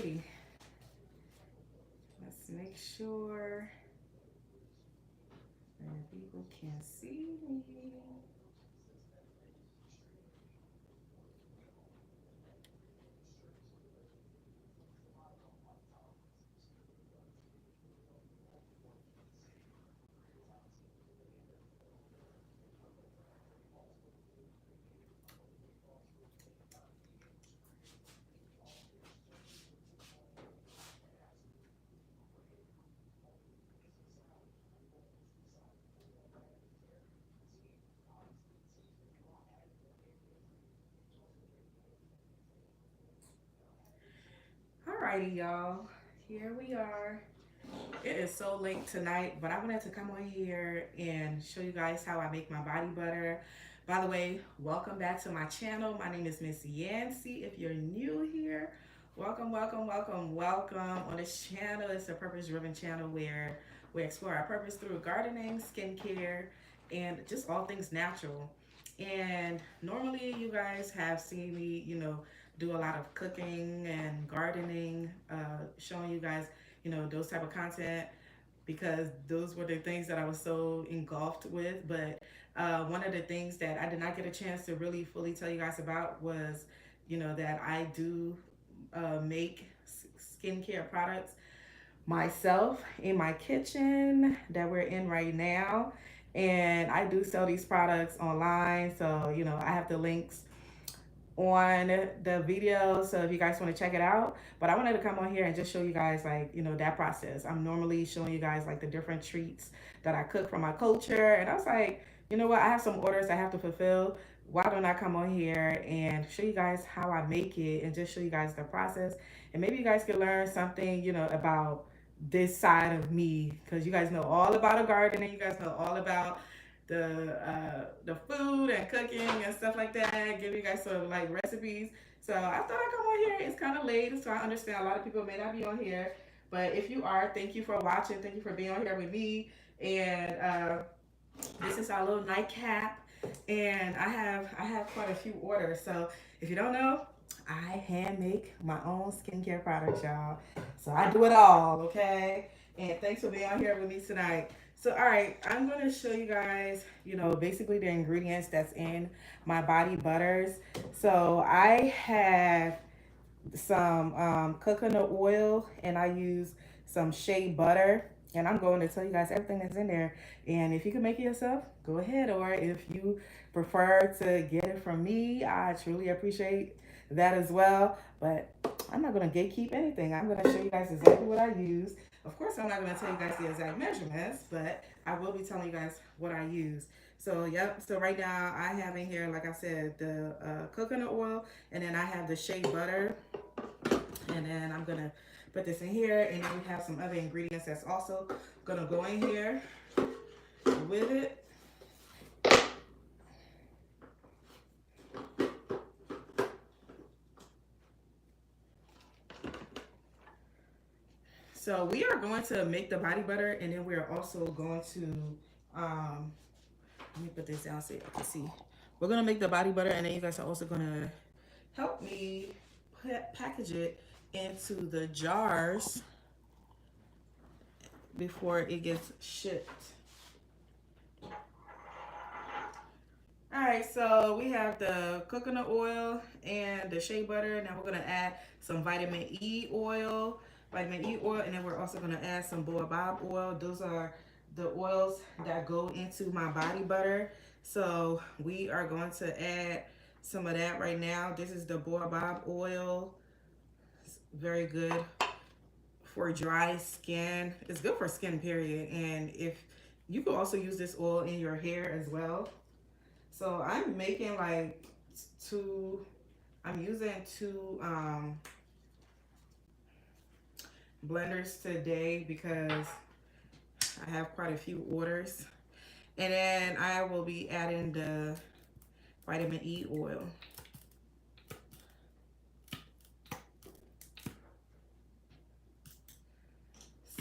Alrighty, let's make sure that people can see me. Alrighty, y'all, here we are. It is so late tonight, but I wanted to come on here and show you guys how I make my body butter. By the way, welcome back to my channel. My name is Miss Yancy. If you're new here, welcome, welcome, welcome, welcome. On this channel, it's a purpose-driven channel where we explore our purpose through gardening, skincare, and just all things natural. And normally you guys have seen me, do a lot of cooking and gardening, showing you guys, those type of content because those were the things that I was so engulfed with. But one of the things that I did not get a chance to really fully tell you guys about was, that I do make skincare products myself in my kitchen that we're in right now. And I do sell these products online. So, I have the links on the video, so if you guys want to check it out. But I wanted to come on here and just show you guys, like, that process. I'm normally showing you guys like the different treats that I cook from my culture, and I was like, you know what, I have some orders I have to fulfill. Why don't I come on here and show you guys how I make it and just show you guys the process, and maybe you guys can learn something, about this side of me, because you guys know all about gardening, you guys know all about the food and cooking and stuff like that, give you guys some like recipes. So I thought I'd come on here. It's kind of late, so I understand a lot of people may not be on here, but if you are, thank you for watching, thank you for being on here with me. And this is our little nightcap, and I have quite a few orders. So if you don't know, I hand make my own skincare products, y'all. So I do it all, okay? And thanks for being on here with me tonight. So, all right, I'm going to show you guys, basically the ingredients that's in my body butters. So I have some coconut oil, and I use some shea butter. And I'm going to tell you guys everything that's in there. And if you can make it yourself, go ahead. Or if you prefer to get it from me, I truly appreciate that as well. But I'm not going to gatekeep anything. I'm going to show you guys exactly what I use. Of course, I'm not going to tell you guys the exact measurements, but I will be telling you guys what I use. So, yep. So right now I have in here, like I said, the coconut oil, and then I have the shea butter. And then I'm going to put this in here, and then we have some other ingredients that's also going to go in here with it. So we are going to make the body butter, and then we're also going to, let me put this down so you can see. We're going to make the body butter, and then you guys are also going to help me package it into the jars before it gets shipped. All right, so we have the coconut oil and the shea butter. Now we're gonna add some vitamin E oil, and then we're also gonna add some baobab oil. Those are the oils that go into my body butter. So we are going to add some of that right now. This is the baobab oil. It's very good for dry skin. It's good for skin, period. And if you could also use this oil in your hair as well. So I'm making like I'm using two blenders today because I have quite a few orders. And then I will be adding the vitamin E oil.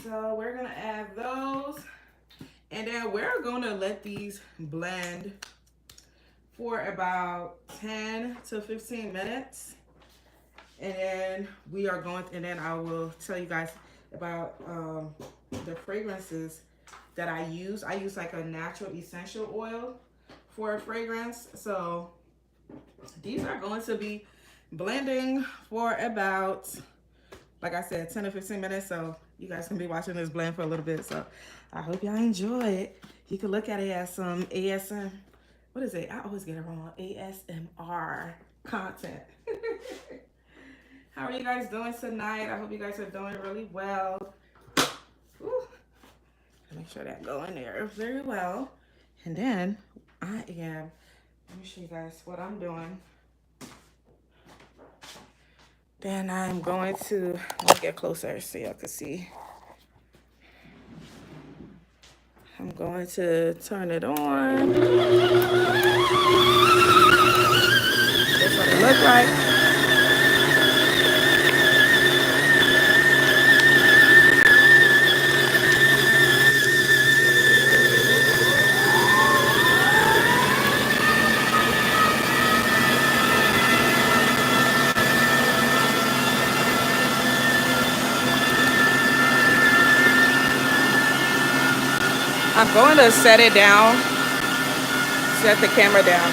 So we're gonna add those, and then we're gonna let these blend for about 10 to 15 minutes. And then we are going, and then I will tell you guys about the fragrances that I use. I use like a natural essential oil for a fragrance. So these are going to be blending for about, like I said, 10 to 15 minutes. So you guys can be watching this blend for a little bit. So I hope y'all enjoy it. You can look at it as some ASM, what is it? I always get it wrong. ASMR content. How are you guys doing tonight? I hope you guys are doing really well. Whew. Make sure that go in there very well. And then let me show you guys what I'm doing. Then I'm going to, let me get closer so y'all can see. I'm going to turn it on. That's what it looks like. I'm going to set it down, set the camera down.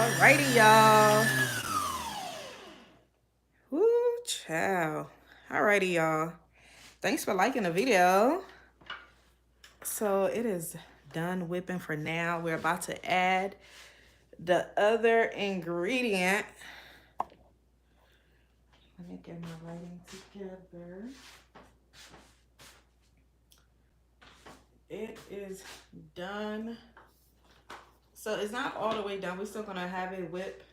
Alrighty, y'all. Woo, child. Alrighty, y'all. Thanks for liking the video. So it is done whipping for now. We're about to add the other ingredient. Let me get my lighting together. It is done. So it's not all the way done. We're still gonna have it whip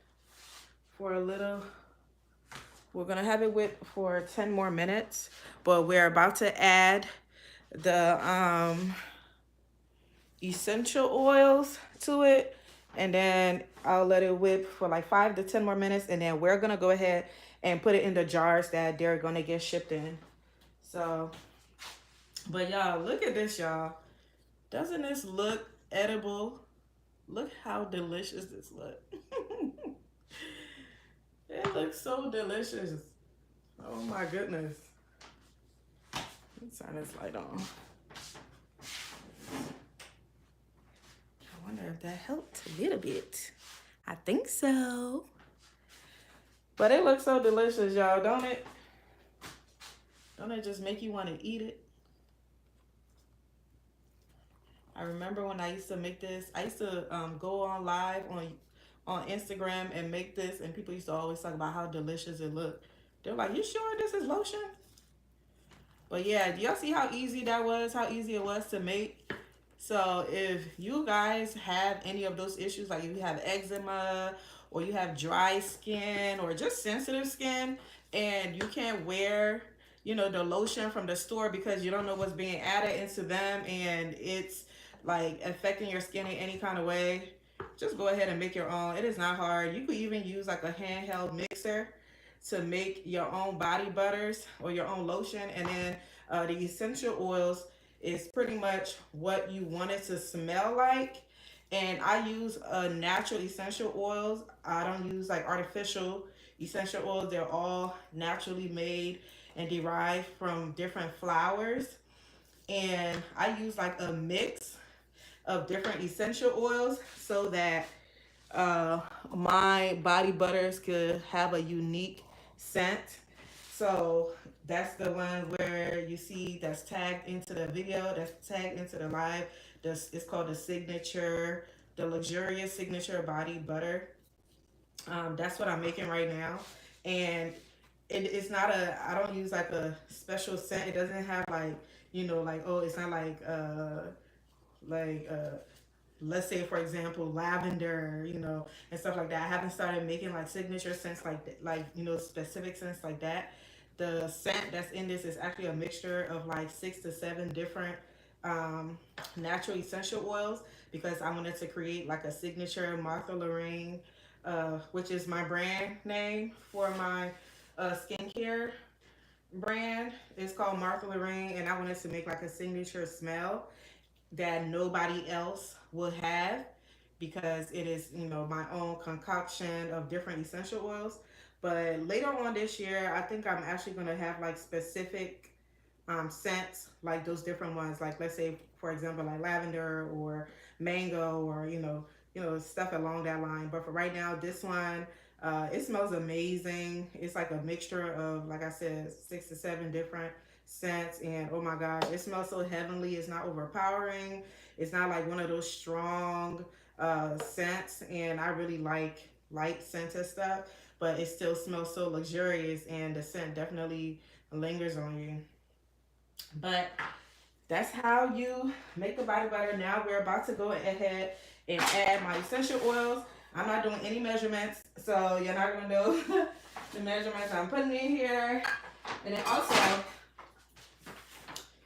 for a little. We're gonna have it whip for 10 more minutes, but we're about to add the essential oils to it, and then I'll let it whip for like 5 to 10 more minutes, and then we're gonna go ahead and put it in the jars that they're gonna get shipped in. So, but y'all, look at this, y'all. Doesn't this look edible? Look how delicious this look. It looks so delicious. Oh my goodness. Let's turn this light on. I wonder if that helped a little bit. I think so. But it looks so delicious, y'all, don't it? Don't it just make you want to eat it? I remember when I used to make this. I used to go on live on Instagram and make this, and people used to always talk about how delicious it looked. They're like, "You sure this is lotion?" But yeah, do y'all see how easy that was? How easy it was to make? So if you guys have any of those issues, like if you have eczema or you have dry skin or just sensitive skin, and you can't wear, you know, the lotion from the store because you don't know what's being added into them, and it's like affecting your skin in any kind of way, just go ahead and make your own. It is not hard. You could even use like a handheld mixer to make your own body butters or your own lotion, and then the essential oils is pretty much what you want it to smell like. And I use natural essential oils. I don't use like artificial essential oils. They're all naturally made and derived from different flowers. And I use like a mix of different essential oils so that my body butters could have a unique scent. So that's the one where you see that's tagged into the video, that's tagged into the live. This it's called the signature, the luxurious signature body butter. That's what I'm making right now, and it's not a. I don't use like a special scent. It doesn't have like, you know, like, oh, it's not like let's say for example lavender, you know, and stuff like that. I haven't started making like signature scents like you know, specific scents like that. The scent that's in this is actually a mixture of like 6 to 7 different natural essential oils, because I wanted to create like a signature Martha Lorraine, which is my brand name for my skincare brand. It's called Martha Lorraine, and I wanted to make like a signature smell that nobody else would have, because it is, you know, my own concoction of different essential oils. But later on this year, I think I'm actually going to have like specific scents, like those different ones, like let's say for example like lavender or mango, or stuff along that line. But for right now, this one, it smells amazing. It's like a mixture of, like I said, 6 to 7 different scents, and oh my gosh, it smells so heavenly. It's not overpowering. It's not like one of those strong scents, and I really like light scented stuff, but it still smells so luxurious, and the scent definitely lingers on you. But that's how you make a body butter. Now we're about to go ahead and add my essential oils. I'm not doing any measurements, so you're not gonna know the measurements I'm putting in here. And then also,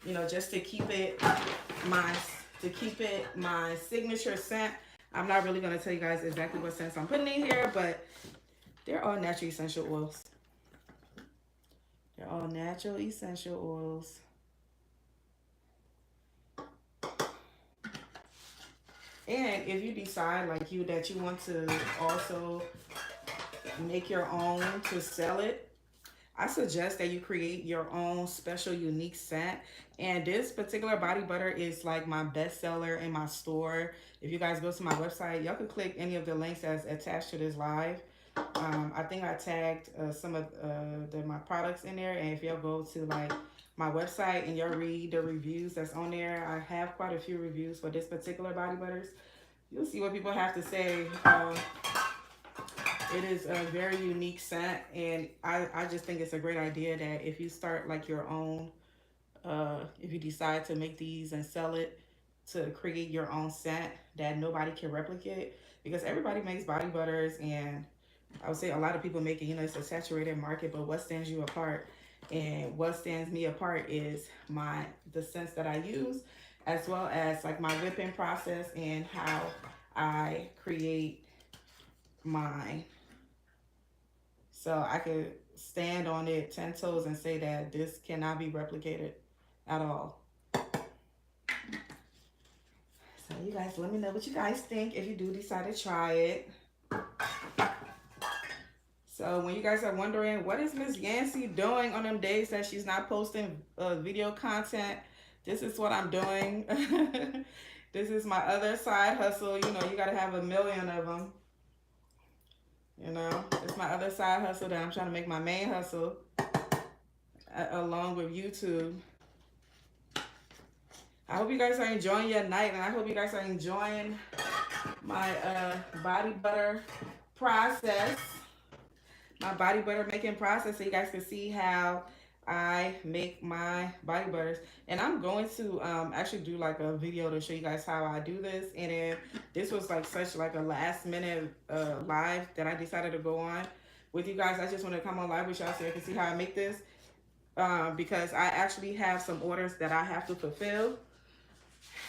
you know, just to keep it my signature scent, I'm not really gonna tell you guys exactly what scents I'm putting in here, but they're all natural essential oils. They're all natural essential oils. And if you decide like that you want to also make your own to sell it, I suggest that you create your own special unique scent. And this particular body butter is like my best seller in my store. If you guys go to my website, y'all can click any of the links that's attached to this live. I think I tagged some of my products in there. And if y'all go to like my website and y'all read the reviews that's on there, I have quite a few reviews for this particular body butters. You'll see what people have to say. It is a very unique scent, and I just think it's a great idea that if you start like your own, if you decide to make these and sell it, to create your own scent that nobody can replicate, because everybody makes body butters, and I would say a lot of people make it, it's a saturated market, but what stands you apart? And what stands me apart is the scents that I use, as well as like my whipping process and how I create mine. So I could stand on it 10 toes and say that this cannot be replicated at all. So you guys, let me know what you guys think if you do decide to try it. So when you guys are wondering, what is Miss Yancy doing on them days that she's not posting video content? This is what I'm doing. This is my other side hustle. You got to have a million of them. It's my other side hustle that I'm trying to make my main hustle along with YouTube. I hope you guys are enjoying your night, and I hope you guys are enjoying my body butter process. My body butter making process, so you guys can see how I make my body butters. And I'm going to actually do like a video to show you guys how I do this. And then this was like such like a last minute live that I decided to go on with you guys. I just want to come on live with y'all so you can see how I make this, because I actually have some orders that I have to fulfill,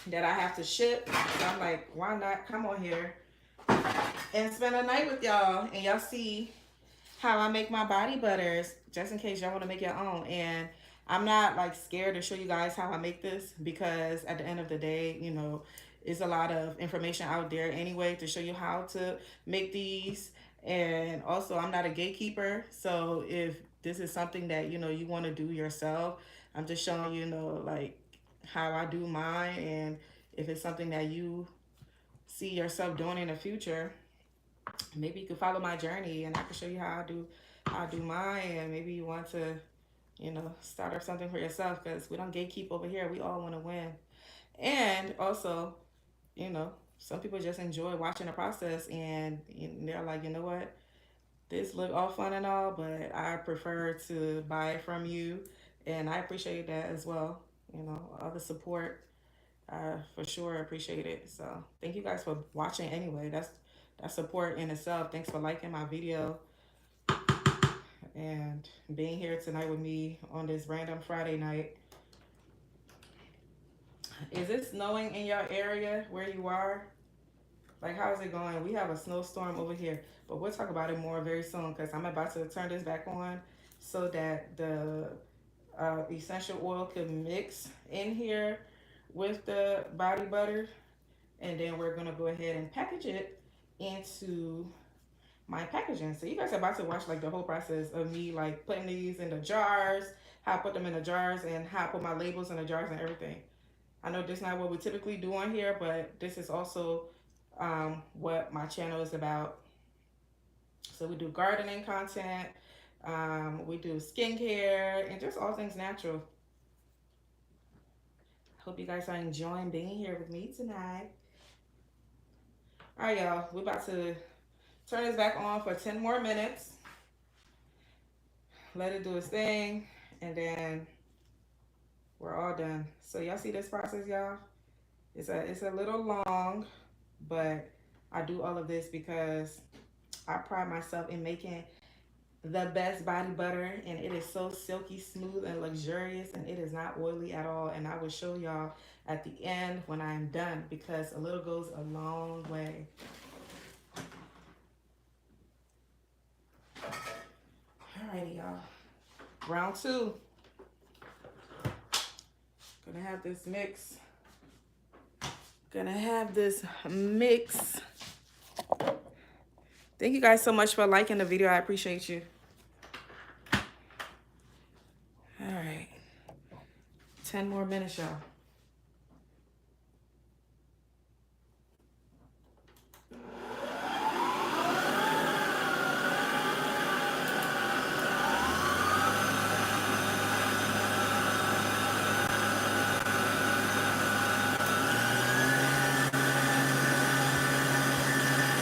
that I have to ship. So I'm like, why not come on here and spend a night with y'all, and y'all see how I make my body butters, just in case y'all want to make your own. And I'm not like scared to show you guys how I make this, because at the end of the day, it's a lot of information out there anyway to show you how to make these. And also, I'm not a gatekeeper, so if this is something that you want to do yourself, I'm just showing like how I do mine. And if it's something that you see yourself doing in the future, maybe you can follow my journey and I can show you how I do mine. And maybe you want to start up something for yourself, because we don't gatekeep over here. We all want to win. And also, some people just enjoy watching the process, and they're like, you know what, this look all fun and all, but I prefer to buy it from you. And I appreciate that as well. All the support, for sure appreciate it. So thank you guys for watching anyway. That's support in itself. Thanks for liking my video and being here tonight with me on this random Friday night. Is it snowing in your area where you are? Like, how is it going? We have a snowstorm over here, but we'll talk about it more very soon, because I'm about to turn this back on so that the essential oil can mix in here with the body butter. And then we're going to go ahead and package it into my packaging. So you guys are about to watch like the whole process of me like putting these in the jars, how I put them in the jars, and how I put my labels in the jars and everything. I know this is not what we typically do on here, but this is also what my channel is about. So we do gardening content, we do skincare, and just all things natural. Hope you guys are enjoying being here with me tonight. All right, y'all, we're about to turn this back on for 10 more minutes. Let it do its thing, and then we're all done. So y'all see this process, y'all? It's a little long, but I do all of this because I pride myself in making the best body butter, and it is so silky smooth and luxurious, and it is not oily at all. And I will show y'all at the end when I am done, because a little goes a long way. Alrighty, y'all. Round two. Gonna have this mix. Thank you guys so much for liking the video. I appreciate you. All right. 10 more minutes, y'all.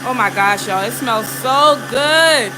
Oh my gosh, y'all. It smells so good.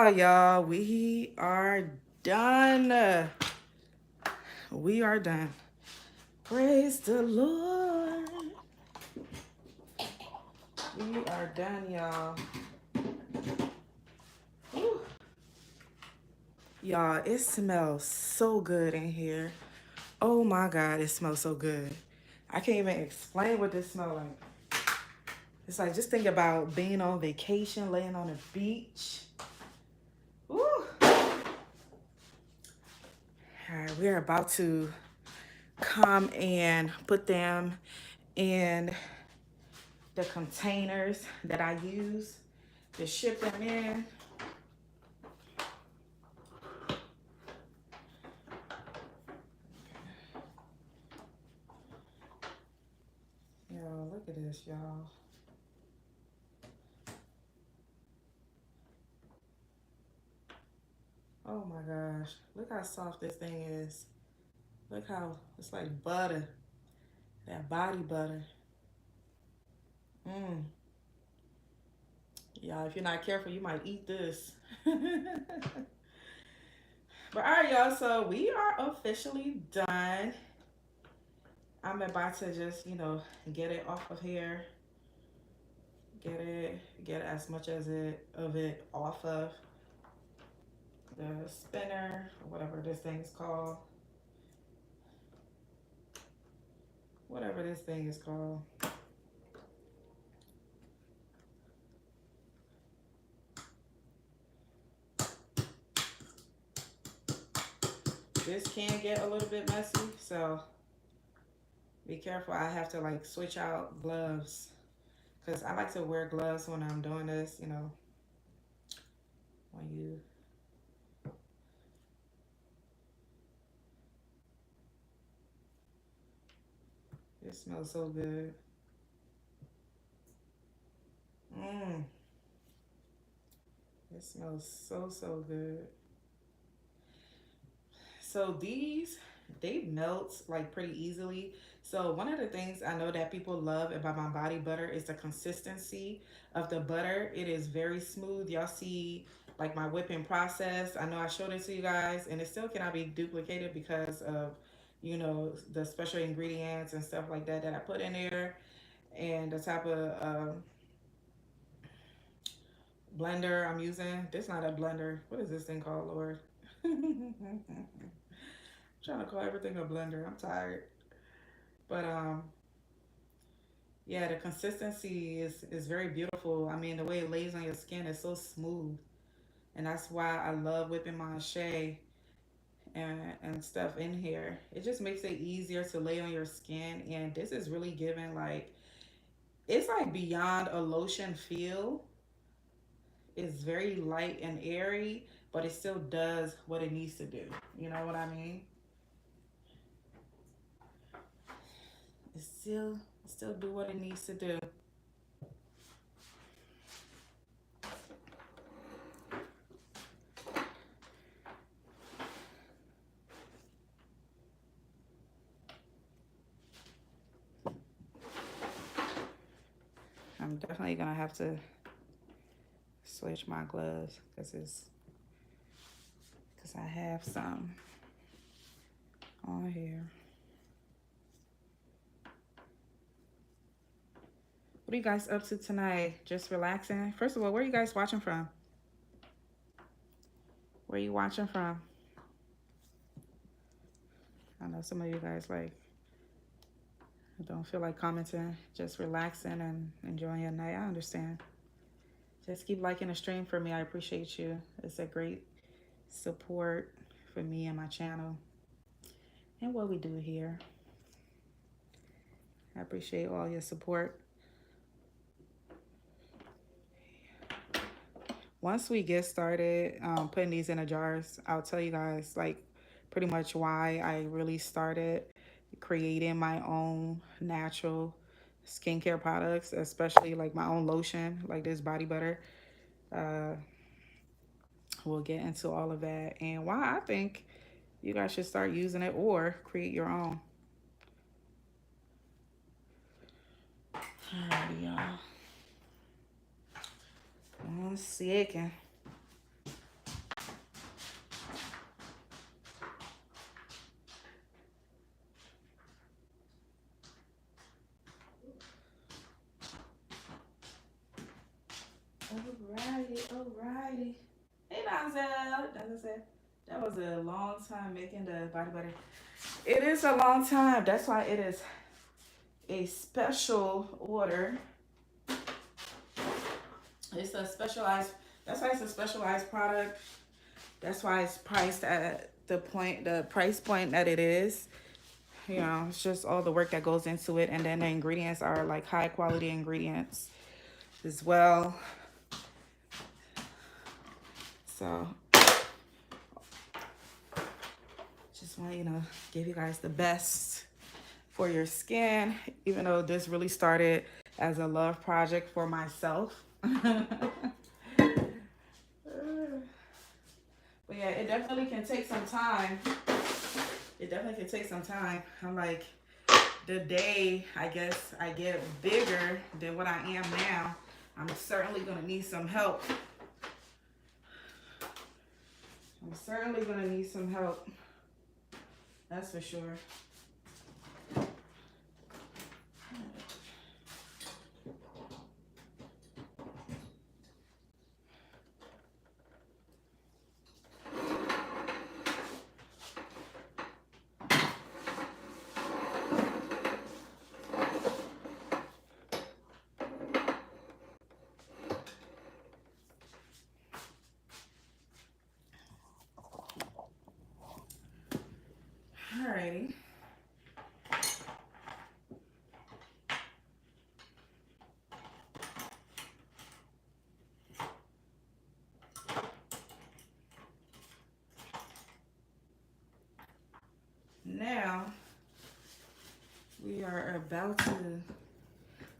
Oh, y'all, we are done. We are done. Praise the Lord. We are done, y'all. Y'all, it smells so good in here. Oh my God, it smells so good. I can't even explain what this smells like. It's like, just think about being on vacation, laying on the beach. Woo. All right, we're about to come and put them in the containers that I use to ship them in. Yo, look at this, y'all. Oh my gosh. Look how soft this thing is. Look how it's like butter. That body butter. Mmm. Y'all, if you're not careful, you might eat this. But all right, y'all. So we are officially done. I'm about to just, get it off of here. Get as much as it of it off of the spinner, or whatever this thing's called. Whatever this thing is called. This can get a little bit messy, so be careful. I have to like switch out gloves because I like to wear gloves when I'm doing this, when you it smells so good. Mmm. It smells so good. So these, they melt like pretty easily. So one of the things I know that people love about my body butter is the consistency of the butter. It is very smooth. Y'all see like my whipping process. I know I showed it to you guys and it still cannot be duplicated because of, the special ingredients and stuff like that that I put in there and the type of blender I'm using. This is not a blender. What is this thing called, Lord? Trying to call everything a blender. I'm tired. But yeah, the consistency is very beautiful. I mean, the way it lays on your skin is so smooth. And that's why I love whipping my Shea and stuff in here. It just makes it easier to lay on your skin. And this is really giving like it's like beyond a lotion feel. It's very light and airy, but it still does what it needs to do. You know what I mean? It still do what it needs to do. I'm definitely gonna have to switch my gloves because I have some on here. What are you guys up to tonight? Just relaxing? First of all, where are you guys watching from? Where are you watching from? I know some of you guys like don't feel like commenting, just relaxing and enjoying your night. I understand. Just keep liking the stream for me. I appreciate you. It's a great support for me and my channel and what we do here. I appreciate all your support. Once we get started putting these in the jars, I'll tell you guys like pretty much why I really started creating my own natural skincare products, especially like my own lotion, like this body butter. Uh, we'll get into all of that and why I think you guys should start using it or create your own. Alrighty, y'all. One second. Alrighty, alrighty. Hey, Denzel. Denzel, that was a long time making the body butter. It is a long time. That's why it is a special order. It's a specialized. That's why it's a specialized product. That's why it's priced at the price point that it is. You know, it's just all the work that goes into it, and then the ingredients are like high quality ingredients as well. So, just want to give you guys the best for your skin, even though this really started as a love project for myself. But yeah, it definitely can take some time. It definitely can take some time. I'm like, the day I guess I get bigger than what I am now, I'm certainly gonna need some help. I'm certainly gonna need some help. That's for sure. Alrighty. Now we are about to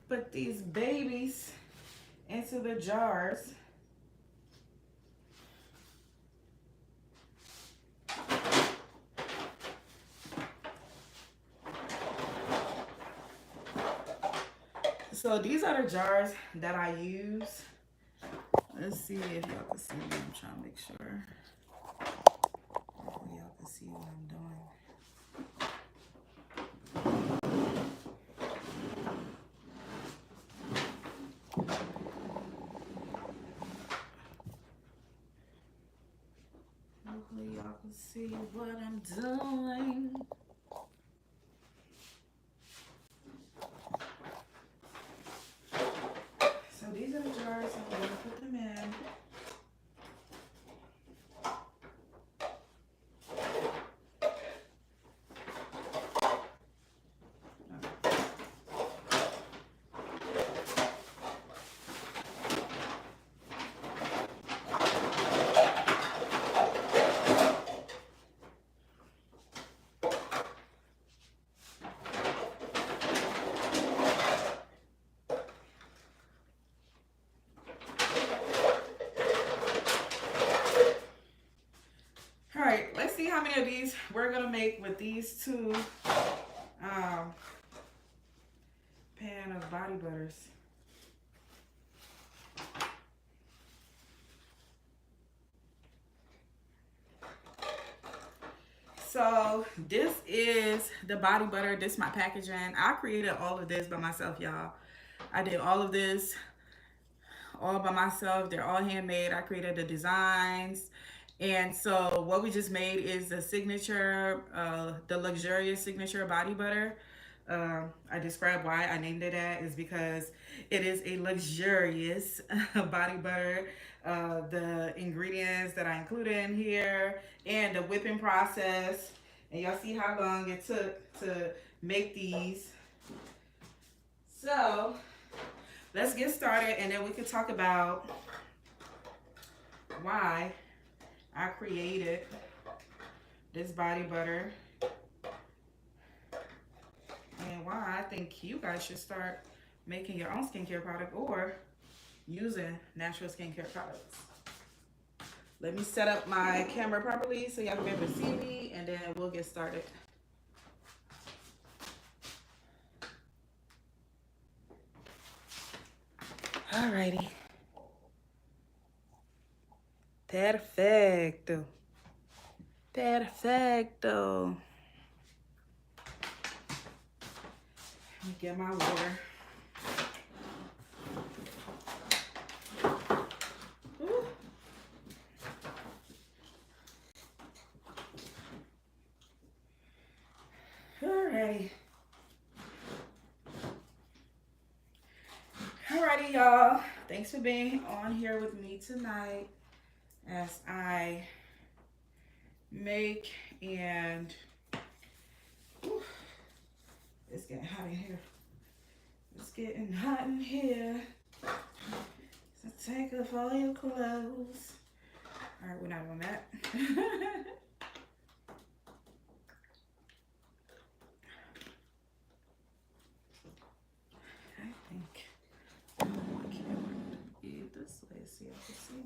put these babies into the jars. So these are the jars that I use. Let's see if y'all can see me. I'm trying to make sure y'all can see what I'm doing. Hopefully y'all can see what I'm doing. So these are the jars I'm going to put them in. All right, let's see how many of these we're gonna make with these two pan of body butters. So this is the body butter. This is my packaging. I created all of this by myself, y'all. I did all of this all by myself. They're all handmade. I created the designs. And so what we just made is the signature, the luxurious signature body butter. I described why I named it that is because it is a luxurious body butter. The ingredients that I included in here and the whipping process. And y'all see how long it took to make these. So let's get started and then we can talk about why I created this body butter and why I think you guys should start making your own skincare product or using natural skincare products. Let me set up my camera properly so y'all can be able to see me and then we'll get started. Alrighty. Perfecto. Perfecto. Let me get my water. ready. Alrighty, y'all. Thanks for being on here with me tonight as I make and whew, it's getting hot in here. It's getting hot in here. So take off all your clothes. Alright, we're not on that. I think I want my camera to be this way so y'all can see me.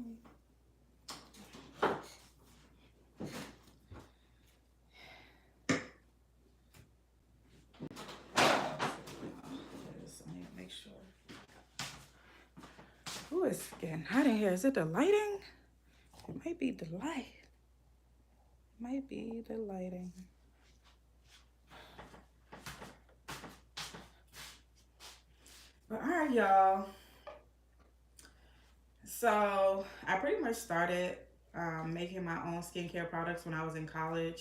I need to make sure. Ooh, it's getting hot in here. Is it the lighting? It might be the light. Might be the lighting. But all right, y'all. So I pretty much started making my own skincare products when I was in college,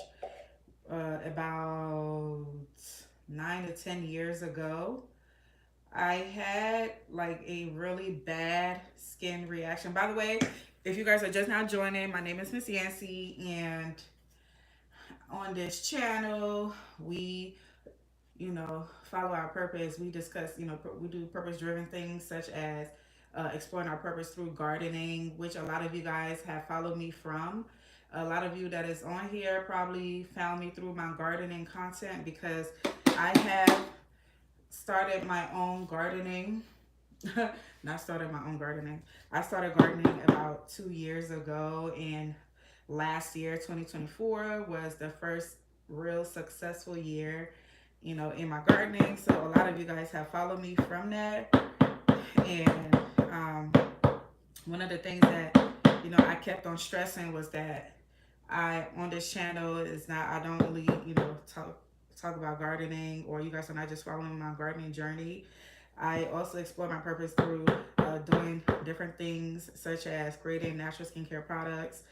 about 9 to 10 years ago. I had like a really bad skin reaction. By the way, if you guys are just now joining, my name is Miss Yancy, and on this channel, we, follow our purpose. We discuss, we do purpose-driven things such as exploring our purpose through gardening, which a lot of you guys have followed me from. A lot of you that is on here probably found me through my gardening content because I have started my own gardening. Not started my own gardening. I started gardening about 2 years ago, and last year, 2024, was the first real successful year, in my gardening. So a lot of you guys have followed me from that. And one of the things that, I kept on stressing was that on this channel I don't only, talk about gardening, or you guys are not just following my gardening journey. I also explore my purpose through doing different things such as creating natural skincare products,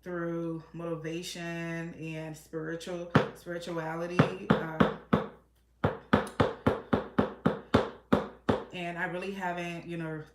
through motivation and spirituality. And I really haven't,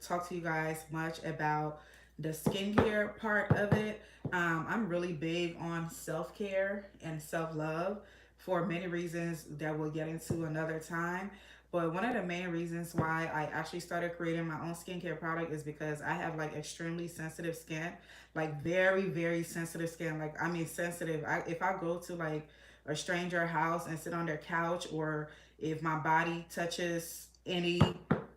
talked to you guys much about the skincare part of it. I'm really big on self-care and self-love for many reasons that we'll get into another time. But one of the main reasons why I actually started creating my own skincare product is because I have like extremely sensitive skin, like very, very sensitive skin. Like, I mean, sensitive. If I go to like a stranger house and sit on their couch, or if my body touches any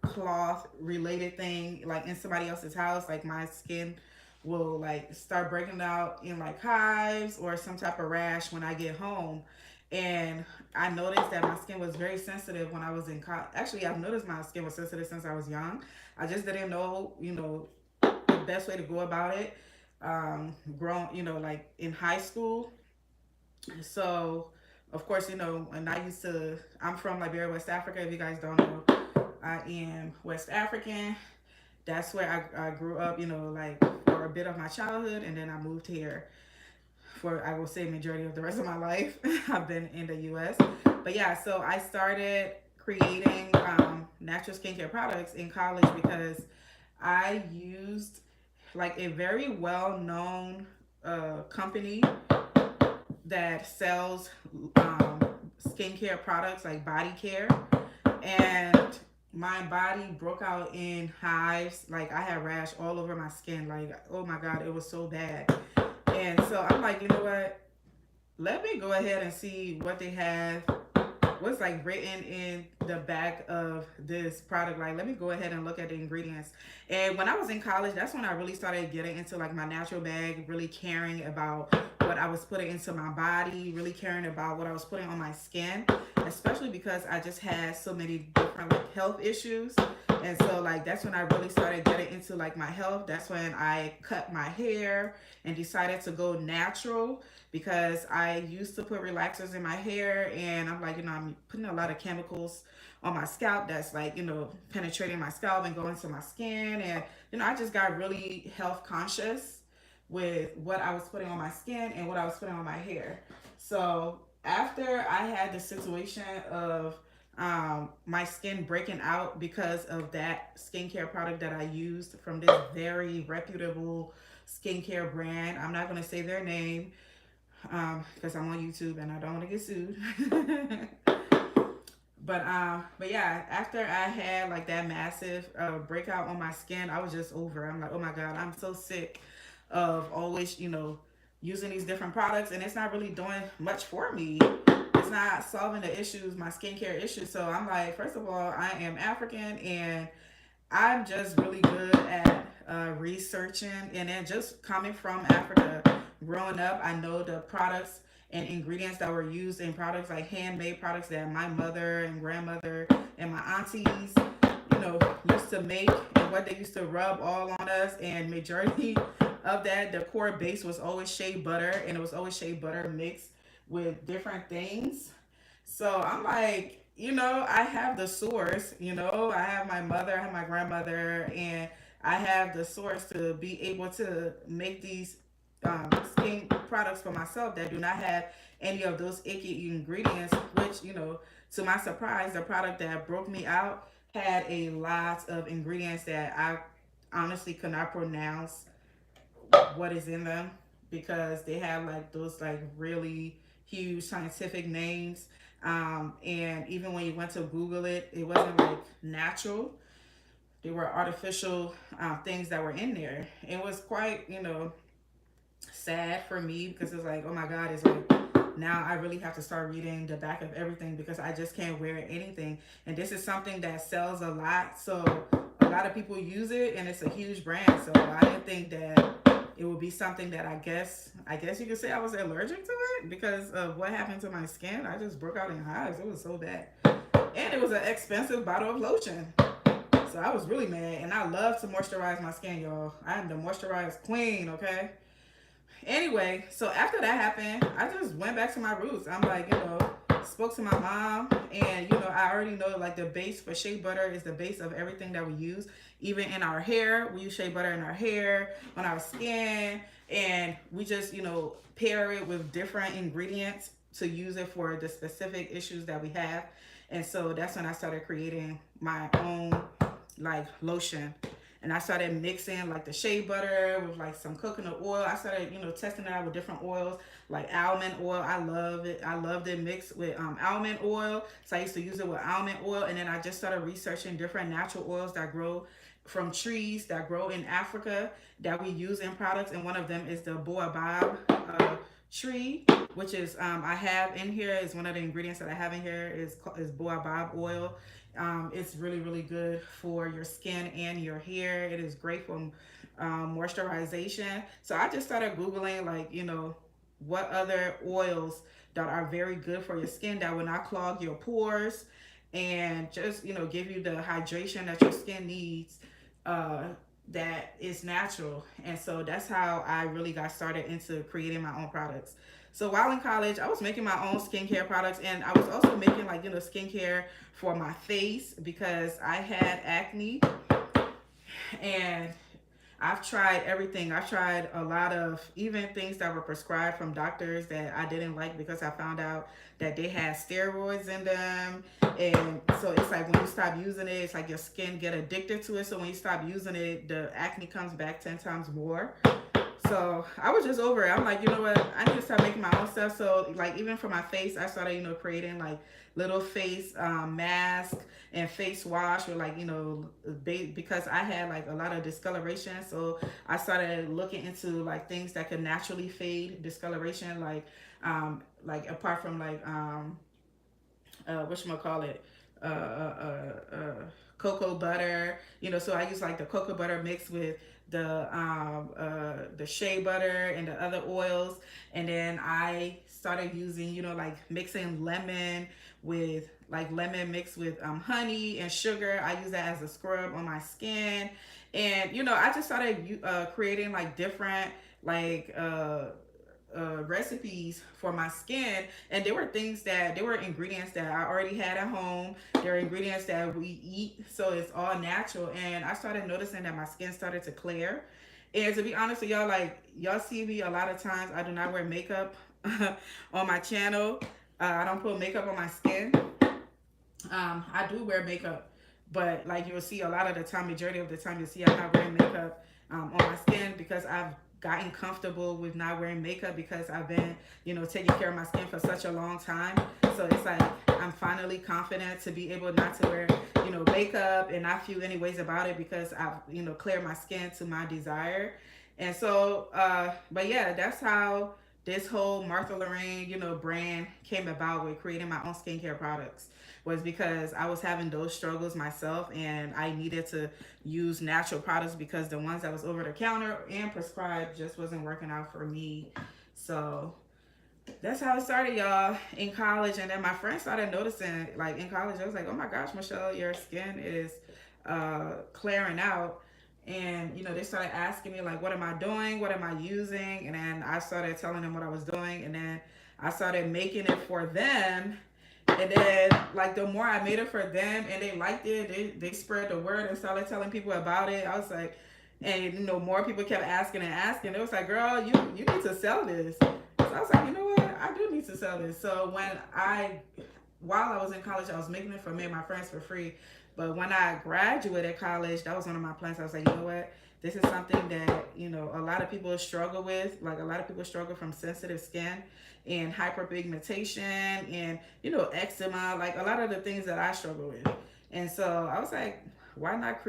cloth related thing like in somebody else's house, like my skin will like start breaking out in like hives or some type of rash when I get home. And I noticed that my skin was very sensitive when I was in college. Actually, I've noticed my skin was sensitive since I was young. I just didn't know, the best way to go about it. Grown, like in high school. So, of course, and I'm from Liberia, West Africa. If you guys don't know, I am West African. That's where I grew up, like for a bit of my childhood, and then I moved here for, I will say, majority of the rest of my life. I've been in the U.S. But yeah, so I started creating natural skincare products in college because I used like a very well-known company that sells skincare products like body care, and my body broke out in hives. Like, I had rash all over my skin. Like, oh my God, it was so bad. And so I'm like, you know what? Let me go ahead and see what they have, what's like written in the back of this product. Like, let me go ahead and look at the ingredients. And when I was in college, that's when I really started getting into like my natural bag, really caring about what I was putting into my body, really caring about what I was putting on my skin, especially because I just had so many different like health issues. And so like that's when I really started getting into like my health. That's when I cut my hair and decided to go natural, because I used to put relaxers in my hair, and I'm like, I'm putting a lot of chemicals on my scalp that's like, penetrating my scalp and going to my skin. And, I just got really health conscious with what I was putting on my skin and what I was putting on my hair. So after I had the situation of my skin breaking out because of that skincare product that I used from this very reputable skincare brand. I'm not going to say their name because I'm on YouTube and I don't want to get sued. But yeah, after I had like that massive breakout on my skin, I was just over. I'm like, oh my god, I'm so sick of always, using these different products, and it's not really doing much for me. It's not solving the issues, my skincare issues. So I'm like, first of all, I am African, and I'm just really good at researching, and then just coming from Africa, growing up, I know the products and ingredients that were used in products, like handmade products that my mother and grandmother and my aunties, used to make, and what they used to rub all on us. And majority of that, the core base was always shea butter, and it was always shea butter mixed with different things. So I'm like, I have the source, I have my mother, I have my grandmother, and I have the source to be able to make these skin products for myself that do not have any of those icky ingredients, which, to my surprise, the product that broke me out had a lot of ingredients that I honestly could not pronounce what is in them, because they have like those like really huge scientific names. And even when you went to Google it, it wasn't like natural. They were artificial things that were in there. It was quite, sad for me, because it's like, oh my God, it's like now I really have to start reading the back of everything, because I just can't wear anything. And this is something that sells a lot. So a lot of people use it, and it's a huge brand. So I didn't think that it would be something that I guess you could say I was allergic to it because of what happened to my skin. I just broke out in hives. It was so bad. And it was an expensive bottle of lotion. So I was really mad. And I love to moisturize my skin, y'all. I am the moisturized queen, okay? Anyway, so after that happened, I just went back to my roots. I'm like, spoke to my mom, and I already know like the base for shea butter is the base of everything that we use. Even in our hair, we use shea butter in our hair, on our skin, and we just, pair it with different ingredients to use it for the specific issues that we have. And so that's when I started creating my own like lotion. And I started mixing like the shea butter with like some coconut oil. I started, testing it out with different oils, like almond oil. I love it. I loved it mixed with almond oil. So I used to use it with almond oil. And then I just started researching different natural oils that grow from trees that grow in Africa that we use in products. And one of them is the baobab tree, which is I have in here, is one of the ingredients that I have in here is baobab oil. It's really, really good for your skin and your hair. It is great for moisturization. So I just started Googling, like, what other oils that are very good for your skin that will not clog your pores, and just, give you the hydration that your skin needs, uh, that is natural. And so that's how I really got started into creating my own products. So while in college, I was making my own skincare products, and I was also making like, skincare for my face because I had acne. And I've tried everything. I've tried a lot of even things that were prescribed from doctors that I didn't like, because I found out that they had steroids in them. And so it's like when you stop using it, it's like your skin get addicted to it. So when you stop using it, the acne comes back 10 times more. So I was just over it. I'm like, you know what? I need to start making my own stuff. So like even for my face, I started, creating like little face mask and face wash, or like, because I had like a lot of discoloration. So I started looking into like things that could naturally fade discoloration, like apart from like whatchamacallit, uh, uh, uh, cocoa butter. So I use like the cocoa butter mixed with the shea butter and the other oils. And then I started using, like mixing lemon with like lemon mixed with honey and sugar. I use that as a scrub on my skin. And I just started creating like different like recipes for my skin. And there were ingredients that I already had at home. There are ingredients that we eat, so it's all natural. And I started noticing that my skin started to clear. And to be honest with y'all, like y'all see me a lot of times, I do not wear makeup on my channel. I don't put makeup on my skin. I do wear makeup, but like you'll see a lot of the time, majority of the time, you'll see I'm not wearing makeup on my skin because I've gotten comfortable with not wearing makeup because I've been, taking care of my skin for such a long time. So it's like I'm finally confident to be able not to wear, makeup and not feel any ways about it because I've, cleared my skin to my desire. And so, but yeah, that's how this whole Martha Lorraine, brand came about with creating my own skincare products was because I was having those struggles myself and I needed to use natural products because the ones that was over the counter and prescribed just wasn't working out for me. So that's how it started, y'all, in college. And then my friends started noticing, like in college, I was like, oh my gosh, Michelle, your skin is clearing out. And they started asking me like, what am I doing? What am I using? And then I started telling them what I was doing. And then I started making it for them. And then, like, the more I made it for them and they liked it, they spread the word and started telling people about it. I was like, and more people kept asking and asking. It was like, girl, you need to sell this. So I was like, you know what? I do need to sell this. So while I was in college, I was making it for me and my friends for free. But when I graduated college, that was one of my plans. I was like, you know what? This is something that, a lot of people struggle with. Like, a lot of people struggle from sensitive skin and hyperpigmentation and, eczema, like a lot of the things that I struggle with. And so I was like, why not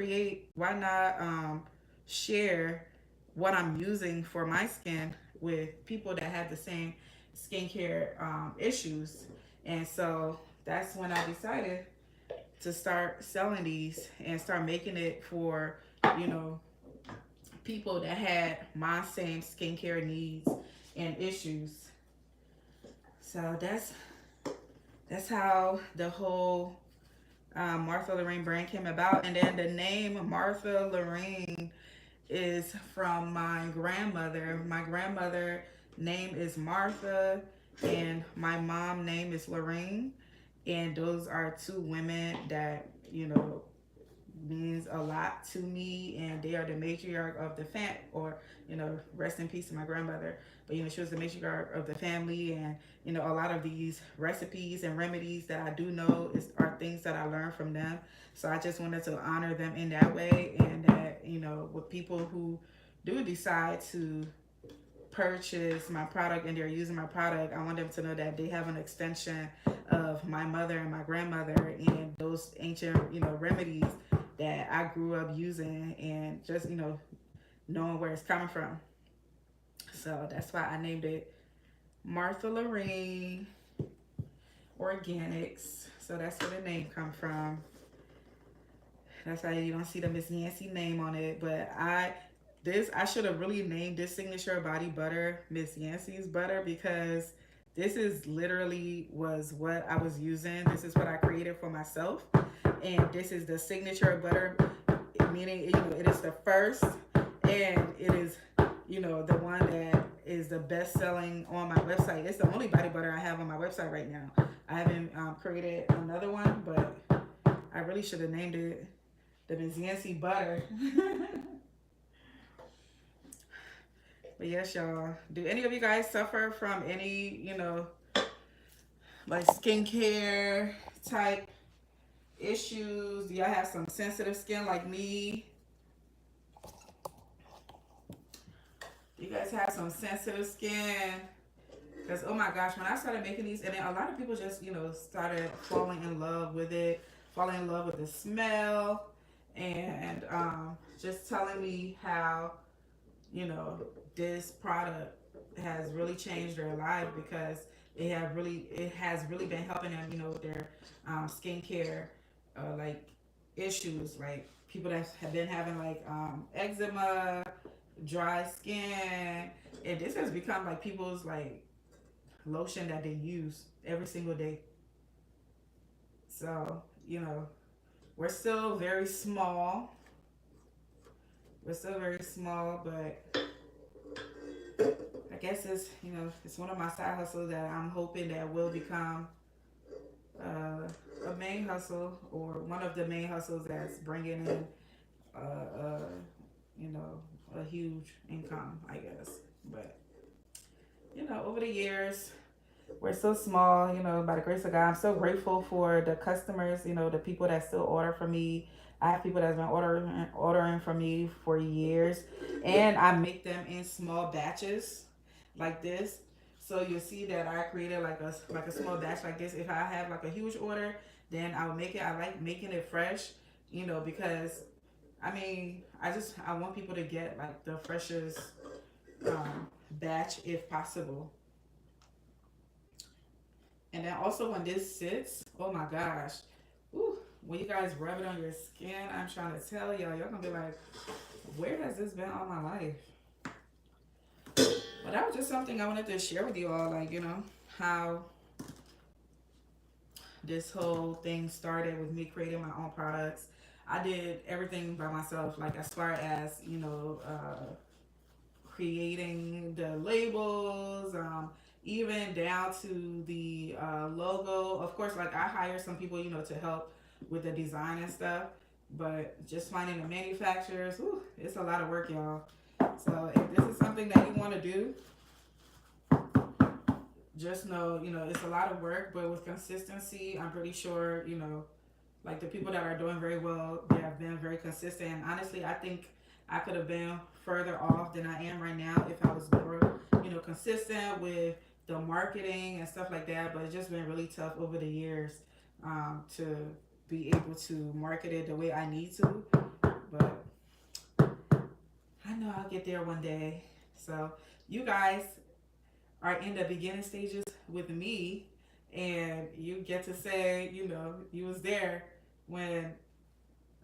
share what I'm using for my skin with people that have the same skincare issues. And so that's when I decided to start selling these and start making it for, you know, people that had my same skincare needs and issues. So that's how the whole Martha Lorraine brand came about. And then the name Martha Lorraine is from my grandmother. My grandmother name is Martha and my mom name is Lorraine. And those are two women that, means a lot to me, and they are the matriarch of the or, rest in peace to my grandmother. But, she was the matriarch of the family, and, a lot of these recipes and remedies that I do know are things that I learned from them. So I just wanted to honor them in that way, and that, with people who do decide to purchase my product and they're using my product, I want them to know that they have an extension of my mother and my grandmother and those ancient, remedies that I grew up using, and just, knowing where it's coming from. So that's why I named it Martha Lorraine Organics. So that's where the name come from. That's why you don't see the Miss Yancy name on it. But I should have really named this signature body butter Miss Yancy's butter, because this is literally was what I was using. This is what I created for myself, and this is the signature butter, meaning it is the first, and it is the one that is the best selling on my website. It's the only body butter I have on my website right now. I haven't created another one, but I really should have named it the Miss Yancy butter. But yes, y'all. Do any of you guys suffer from any, like skincare type issues? Do y'all have some sensitive skin like me? You guys have some sensitive skin? Because, oh my gosh, when I started making these, and then a lot of people just, started falling in love with it, falling in love with the smell, and just telling me how, this product has really changed their life, because it has really been helping them, with their skincare like issues, like people that have been having like eczema, dry skin, and this has become like people's like lotion that they use every single day. So, we're still very small. We're still very small, but I guess it's one of my side hustles that I'm hoping that will become a main hustle, or one of the main hustles that's bringing in uh, uh, you know a huge income, I guess. But over the years, We're so small, you know, by the grace of God. I'm so grateful for the customers, you know, the people that still order from me. I have people that's been ordering from me for years, and I make them in small batches like this. So you'll see that I created like a small batch like this. If I have like a huge order, then I'll make it. I like making it fresh, you know, because I mean, I want people to get like the freshest batch if possible. And then also when this sits, oh my gosh, ooh, when you guys rub it on your skin, I'm trying to tell y'all gonna be like, where has this been all my life? But that was just something I wanted to share with you all, like, you know, how this whole thing started with me creating my own products. I did everything by myself, like as far as, you know, creating the labels, even down to the logo. Of course, like I hire some people, you know, to help with the design and stuff. But just finding the manufacturers, whew, it's a lot of work, y'all. So if this is something that you want to do, just know, you know, it's a lot of work, but with consistency, I'm pretty sure, you know, like the people that are doing very well, they have been very consistent. And honestly, I think I could have been further off than I am right now if I was more, you know, consistent with the marketing and stuff like that. But it's just been really tough over the years to be able to market it the way I need to. But I know I'll get there one day. So you guys are in the beginning stages with me, and you get to say, you know, you was there when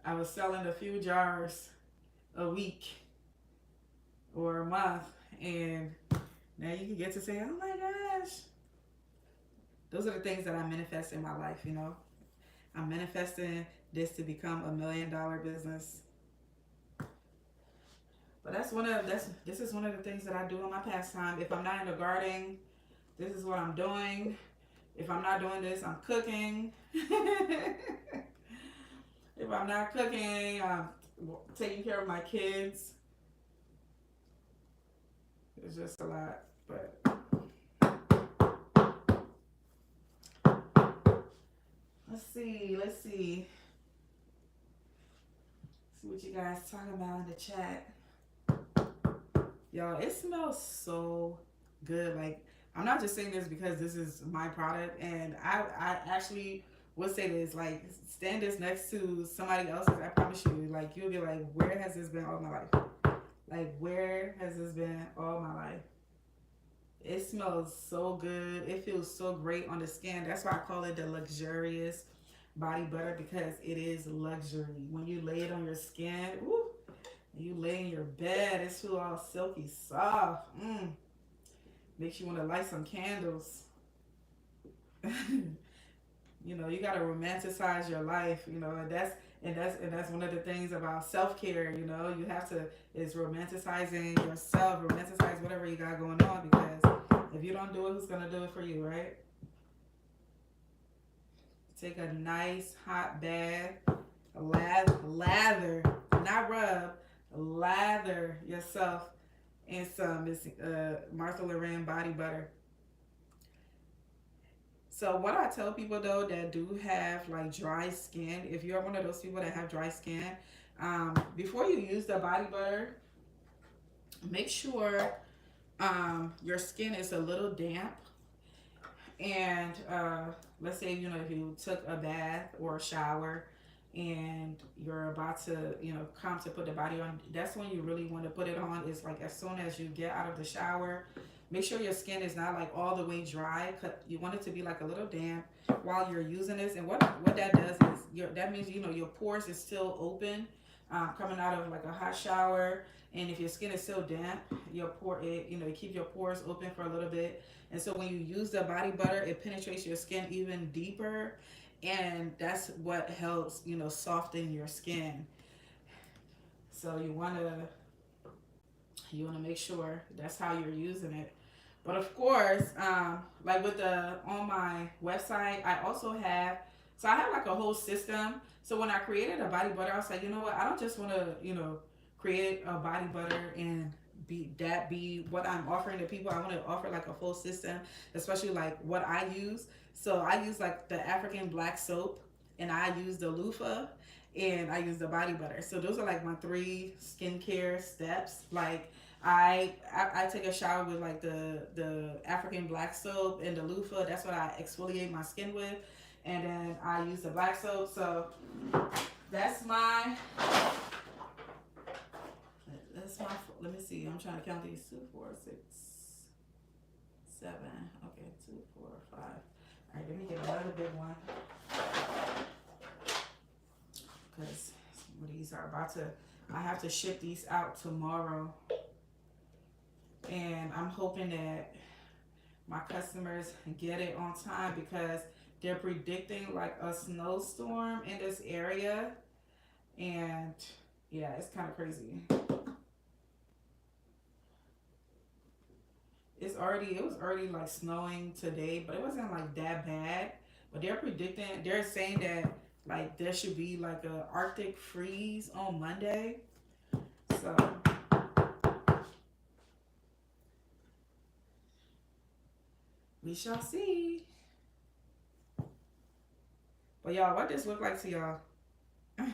I was selling a few jars a week or a month, and now you can get to say, oh my gosh. Those are the things that I manifest in my life, you know. I'm manifesting this to become $1 million business. But this is one of the things that I do in my pastime. If I'm not in the garden, this is what I'm doing. If I'm not doing this, I'm cooking. If I'm not cooking, I'm taking care of my kids. It's just a lot. But let's see. See what you guys talking about in the chat. Y'all, it smells so good. Like, I'm not just saying this because this is my product, and I actually would say this, like, stand this next to somebody else's. I promise you, like, you'll be like, where has this been all my life? Like, where has this been all my life? It smells so good. It feels so great on the skin. That's why I call it the luxurious body butter, because it is luxury. When you lay it on your skin, woo, you lay in your bed, it feels all silky soft. Makes you want to light some candles. You know, you gotta romanticize your life. You know, and that's one of the things about self care. You know, you have to is romanticizing yourself, romanticize whatever you got going on, because if you don't do it, who's gonna do it for you, right? Take a nice hot bath, lather, not rub, lather yourself in some Martha Loren body butter. So what I tell people though that do have like dry skin, if you're one of those people that have dry skin, before you use the body butter, make sure your skin is a little damp. And let's say, you know, if you took a bath or a shower and you're about to, you know, come to put the body on, that's when you really want to put it on. Is like as soon as you get out of the shower. Make sure your skin is not like all the way dry. You want it to be like a little damp while you're using this. And what that does is that means, you know, your pores is still open, coming out of like a hot shower. And if your skin is still damp, you know, you keep your pores open for a little bit. And so when you use the body butter, it penetrates your skin even deeper, and that's what helps, you know, soften your skin. So you wanna make sure that's how you're using it. But of course, like with the on my website, I also have so I have like a whole system. So when I created a body butter, I was like, you know what? I don't just want to, you know, create a body butter and be what I'm offering to people. I want to offer like a full system, especially like what I use. So I use like the African black soap, and I use the loofah, and I use the body butter. So those are like my three skincare steps. Like I take a shower with like the African black soap and the loofah. That's what I exfoliate my skin with, and then I use the black soap. So that's my that's my. Let me see. I'm trying to count these. 2, 4, 6, 7. Okay, 2, 4, 5. All right, let me get another big one because these are about to. I have to ship these out tomorrow, and I'm hoping that my customers get it on time because they're predicting like a snowstorm in this area, and yeah, it's kind of crazy. It was already like snowing today, but it wasn't like that bad. But they're saying that like there should be like a Arctic freeze on Monday. So we shall see. But y'all, what this look like to y'all? And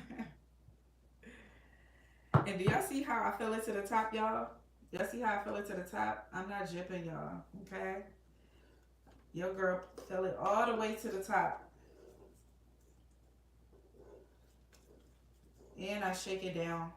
do y'all see how I fell it to the top, y'all? Y'all see how I fell it to the top? I'm not jipping y'all, okay? Your girl fell it all the way to the top. And I shake it down.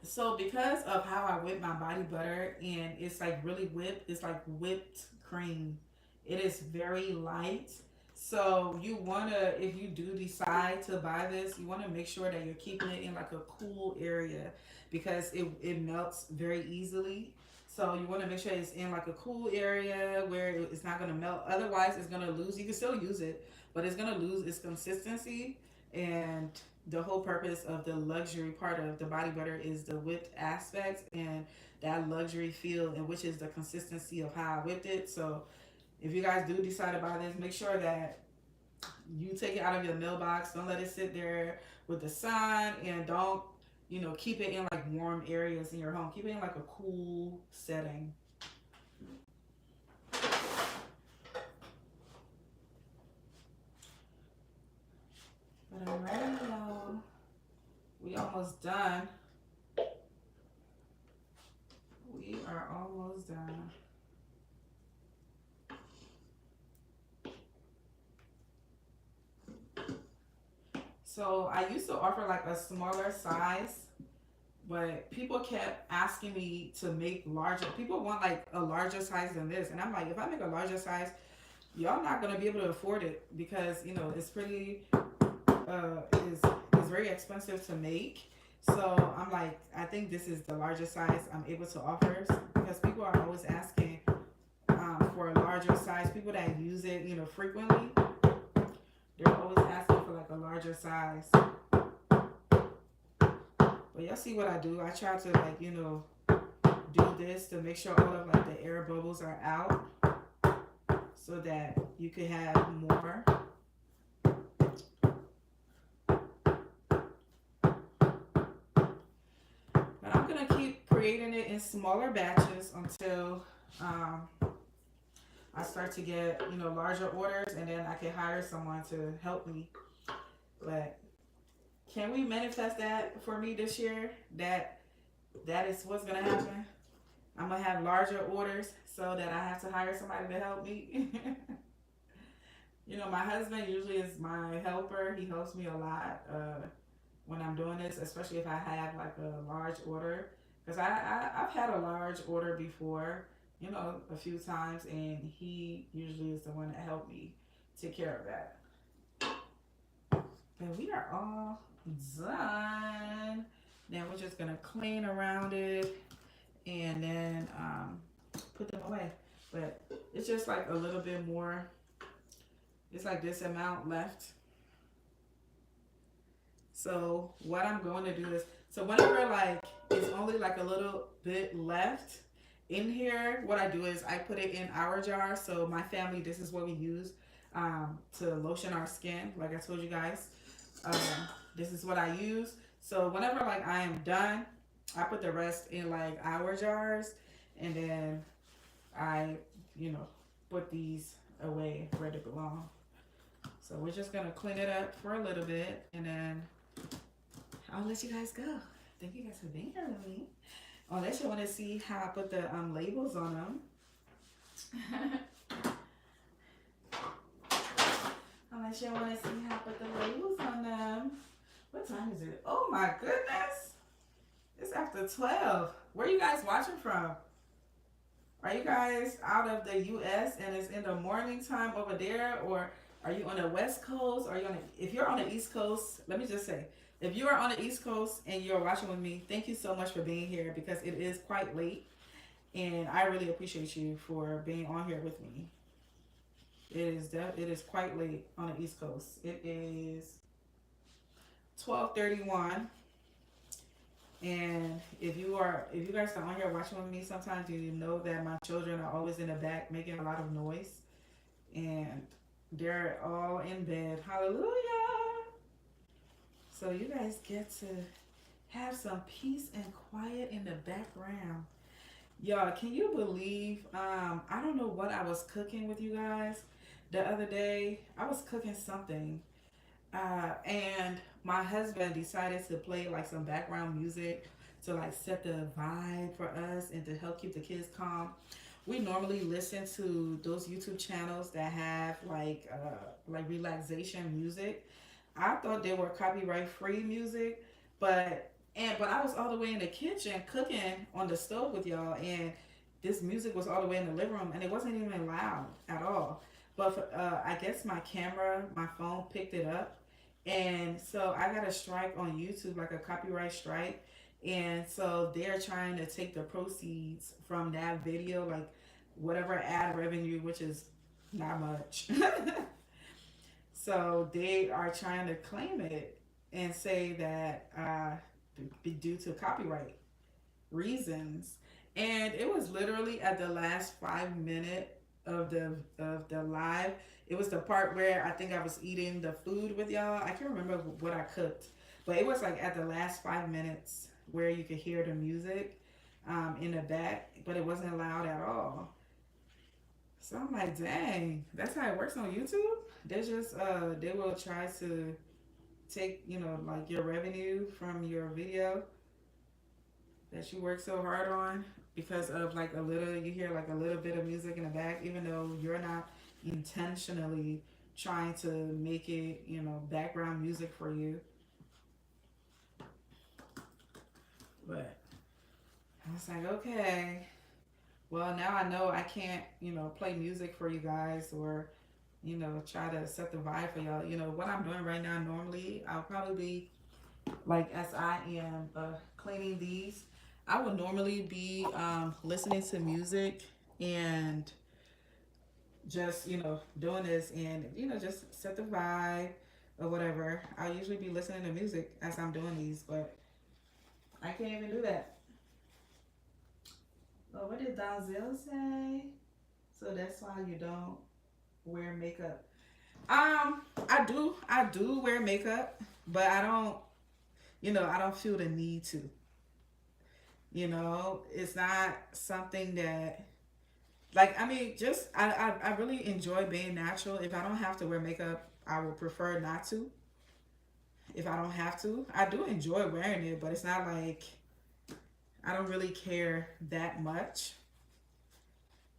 So because of how I whip my body butter and it's like really whipped, it's like whipped cream. It is very light. So you wanna, if you do decide to buy this, you wanna make sure that you're keeping it in like a cool area because it melts very easily. So you wanna make sure it's in like a cool area where it's not gonna melt. Otherwise it's gonna lose, you can still use it, but it's gonna lose its consistency. And the whole purpose of the luxury part of the body butter is the whipped aspects and that luxury feel, and which is the consistency of how I whipped it. So if you guys do decide to buy this, make sure that you take it out of your mailbox. Don't let it sit there with the sun, and don't, keep it in like warm areas in your home. Keep it in like a cool setting. But I'm ready, y'all. We almost done. We are almost done. So I used to offer like a smaller size, but people kept asking me to make larger. People want like a larger size than this, and I'm like, if I make a larger size, y'all not gonna be able to afford it because it's pretty is very expensive to make. So I'm like, I think this is the largest size I'm able to offer because people are always asking for a larger size. People that use it, frequently, they're always asking for like a larger size. But y'all see what I do? I try to like, do this to make sure all of like the air bubbles are out so that you could have more. But I'm gonna keep creating it in smaller batches until I start to get, larger orders, and then I can hire someone to help me. But can we manifest that for me this year? That is what's gonna happen. I'm gonna have larger orders so that I have to hire somebody to help me. My husband usually is my helper. He helps me a lot when I'm doing this, especially if I have like a large order. Because I've had a large order before, a few times, and he usually is the one that helped me take care of that. And we are all done. Now we're just gonna clean around it and then put them away. But it's just like a little bit more. It's like this amount left. So what I'm going to do is, so whenever like it's only like a little bit left in here, what I do is I put it in our jar. So my family, this is what we use to lotion our skin. Like I told you guys, this is what I use. So whenever like I am done, I put the rest in like hour jars, and then I, you know, put these away where they belong. So we're just gonna clean it up for a little bit, and then I'll let you guys go. Thank you guys for being here with me. Unless you want to see how I put the labels on them. Unless you want to see how I put the labels on them. What time is it? Oh my goodness. It's after 12. Where are you guys watching from? Are you guys out of the US and it's in the morning time over there? Or are you on the West Coast? Are you on if you're on the East Coast, let me just say, if you are on the East Coast and you're watching with me, thank you so much for being here because it is quite late. And I really appreciate you for being on here with me. It is quite late on the East Coast. It is 12:31. And if you guys are on here watching with me, sometimes you know that my children are always in the back making a lot of noise, and they're all in bed. Hallelujah! So you guys get to have some peace and quiet in the background. Y'all, can you believe? I don't know what I was cooking with you guys the other day. I was cooking something, and my husband decided to play like some background music to like set the vibe for us and to help keep the kids calm. We normally listen to those YouTube channels that have like relaxation music. I thought they were copyright free music, but I was all the way in the kitchen cooking on the stove with y'all, and this music was all the way in the living room, and it wasn't even loud at all. But I guess my camera, my phone picked it up, and so I got a strike on YouTube, like a copyright strike. And so they're trying to take the proceeds from that video, like whatever ad revenue, which is not much. So they are trying to claim it and say that be due to copyright reasons. And it was literally at the last 5 minute of the live. It was the part where I think I was eating the food with y'all. I can't remember what I cooked, but it was like at the last 5 minutes where you could hear the music in the back, but it wasn't loud at all. So I'm like, dang, that's how it works on YouTube. They just they will try to take, like your revenue from your video that you work so hard on because of like a little, you hear like a little bit of music in the back, even though you're not intentionally trying to make it, background music for you. But I was like, okay, well, now I know I can't, play music for you guys or, try to set the vibe for y'all. What I'm doing right now, normally, I'll probably be, like, as I am cleaning these, I would normally be listening to music and just, doing this and, just set the vibe or whatever. I'll usually be listening to music as I'm doing these, but I can't even do that. Oh, what did Donzel say? So that's why you don't wear makeup. I do wear makeup, but I don't, I don't feel the need to. It's not something that, like, I mean, just I really enjoy being natural. If I don't have to wear makeup, I would prefer not to. If I don't have to, I do enjoy wearing it, but it's not like I don't really care that much.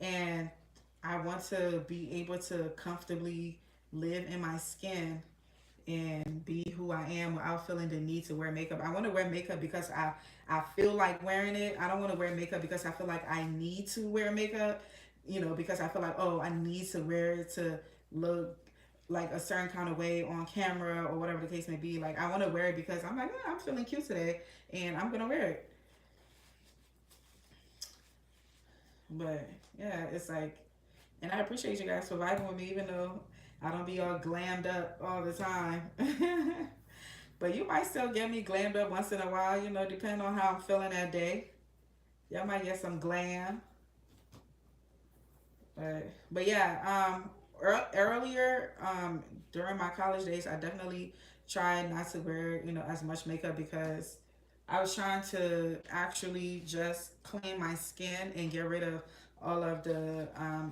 And I want to be able to comfortably live in my skin and be who I am without feeling the need to wear makeup. I want to wear makeup because I feel like wearing it. I don't want to wear makeup because I feel like I need to wear makeup, because I feel like, oh, I need to wear it to look like a certain kind of way on camera or whatever the case may be. Like, I want to wear it because I'm like, I'm feeling cute today and I'm going to wear it. But yeah, it's like, and I appreciate you guys for vibing with me, even though I don't be all glammed up all the time. But you might still get me glammed up once in a while, depending on how I'm feeling that day. Y'all might get some glam. But yeah, earlier, during my college days, I definitely tried not to wear, as much makeup because I was trying to actually just clean my skin and get rid of all of the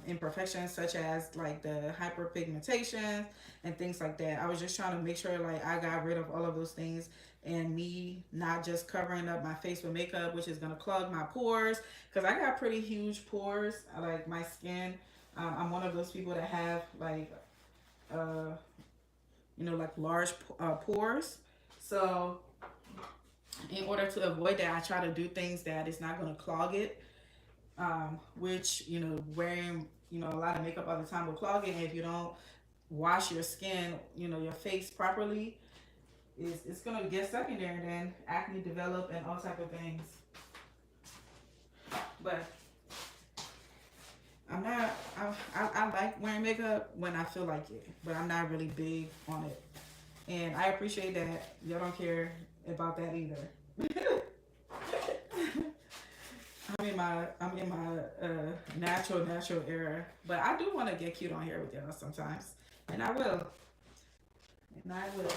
imperfections, such as like the hyperpigmentation and things like that. I was just trying to make sure like I got rid of all of those things, and me not just covering up my face with makeup, which is gonna clog my pores, because I got pretty huge pores. I like my skin. I'm one of those people that have like uh, like large pores. So in order to avoid that, I try to do things that is not going to clog it. Which wearing a lot of makeup all the time will clog it. And if you don't wash your skin, your face properly, it's gonna get stuck in there, and then acne develop and all type of things. But I'm not. I like wearing makeup when I feel like it, but I'm not really big on it. And I appreciate that y'all don't care about that either. I'm in my natural era, but I do want to get cute on here with y'all sometimes, and I will, and I will.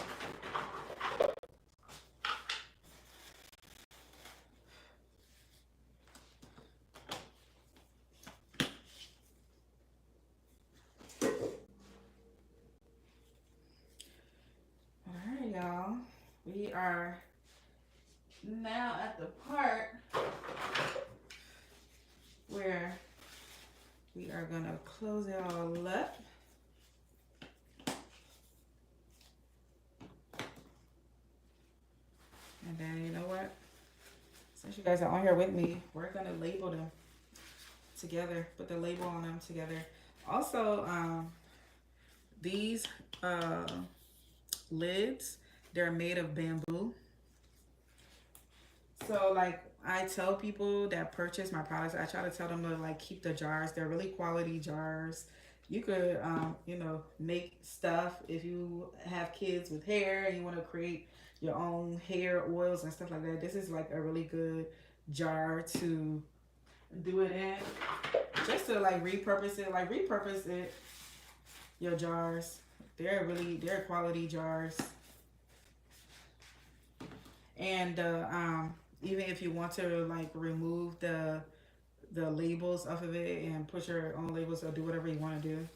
All right, y'all. We are now at the part where we are gonna close it all up. And then you know what? Since you guys are on here with me, we're gonna label them together. Put the label on them together. Also, these lids, they're made of bamboo. So like I tell people that purchase my products, I try to tell them to like keep the jars. They're really quality jars. You could make stuff if you have kids with hair and you want to create your own hair oils and stuff like that. This is like a really good jar to do it in. Just to like repurpose it. Like repurpose it, your jars. They're quality jars. And even if you want to like remove the labels off of it and put your own labels or do whatever you want to do,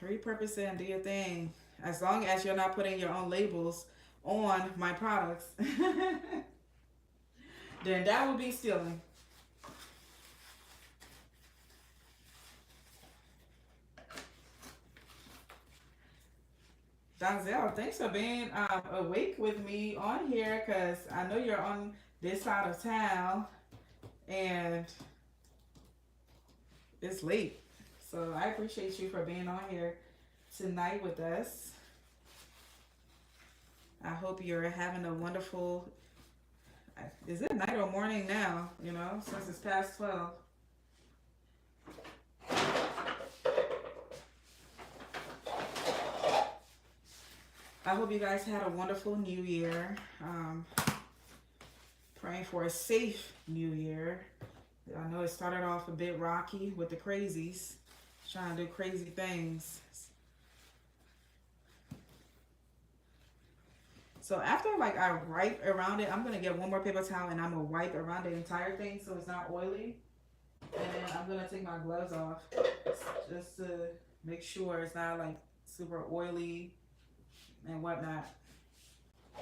repurpose it and do your thing. As long as you're not putting your own labels on my products, then that would be stealing. Donzel, thanks for being awake with me on here, because I know you're on this side of town and it's late. So I appreciate you for being on here tonight with us. I hope you're having a wonderful, is it night or morning now, since it's past 12. I hope you guys had a wonderful new year. Praying for a safe new year. I know it started off a bit rocky with the crazies, trying to do crazy things. So after like I wipe around it, I'm gonna get one more paper towel and I'm gonna wipe around the entire thing so it's not oily. And then I'm gonna take my gloves off just to make sure it's not like super oily and whatnot.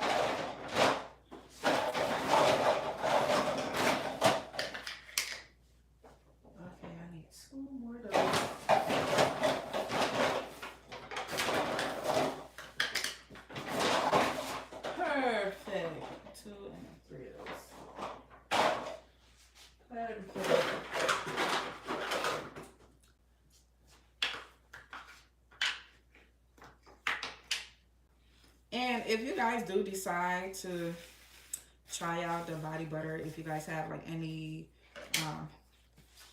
Okay, I need 2 more of those. Perfect. 2 and 3 of those. Perfect. And if you guys do decide to try out the body butter, if you guys have like any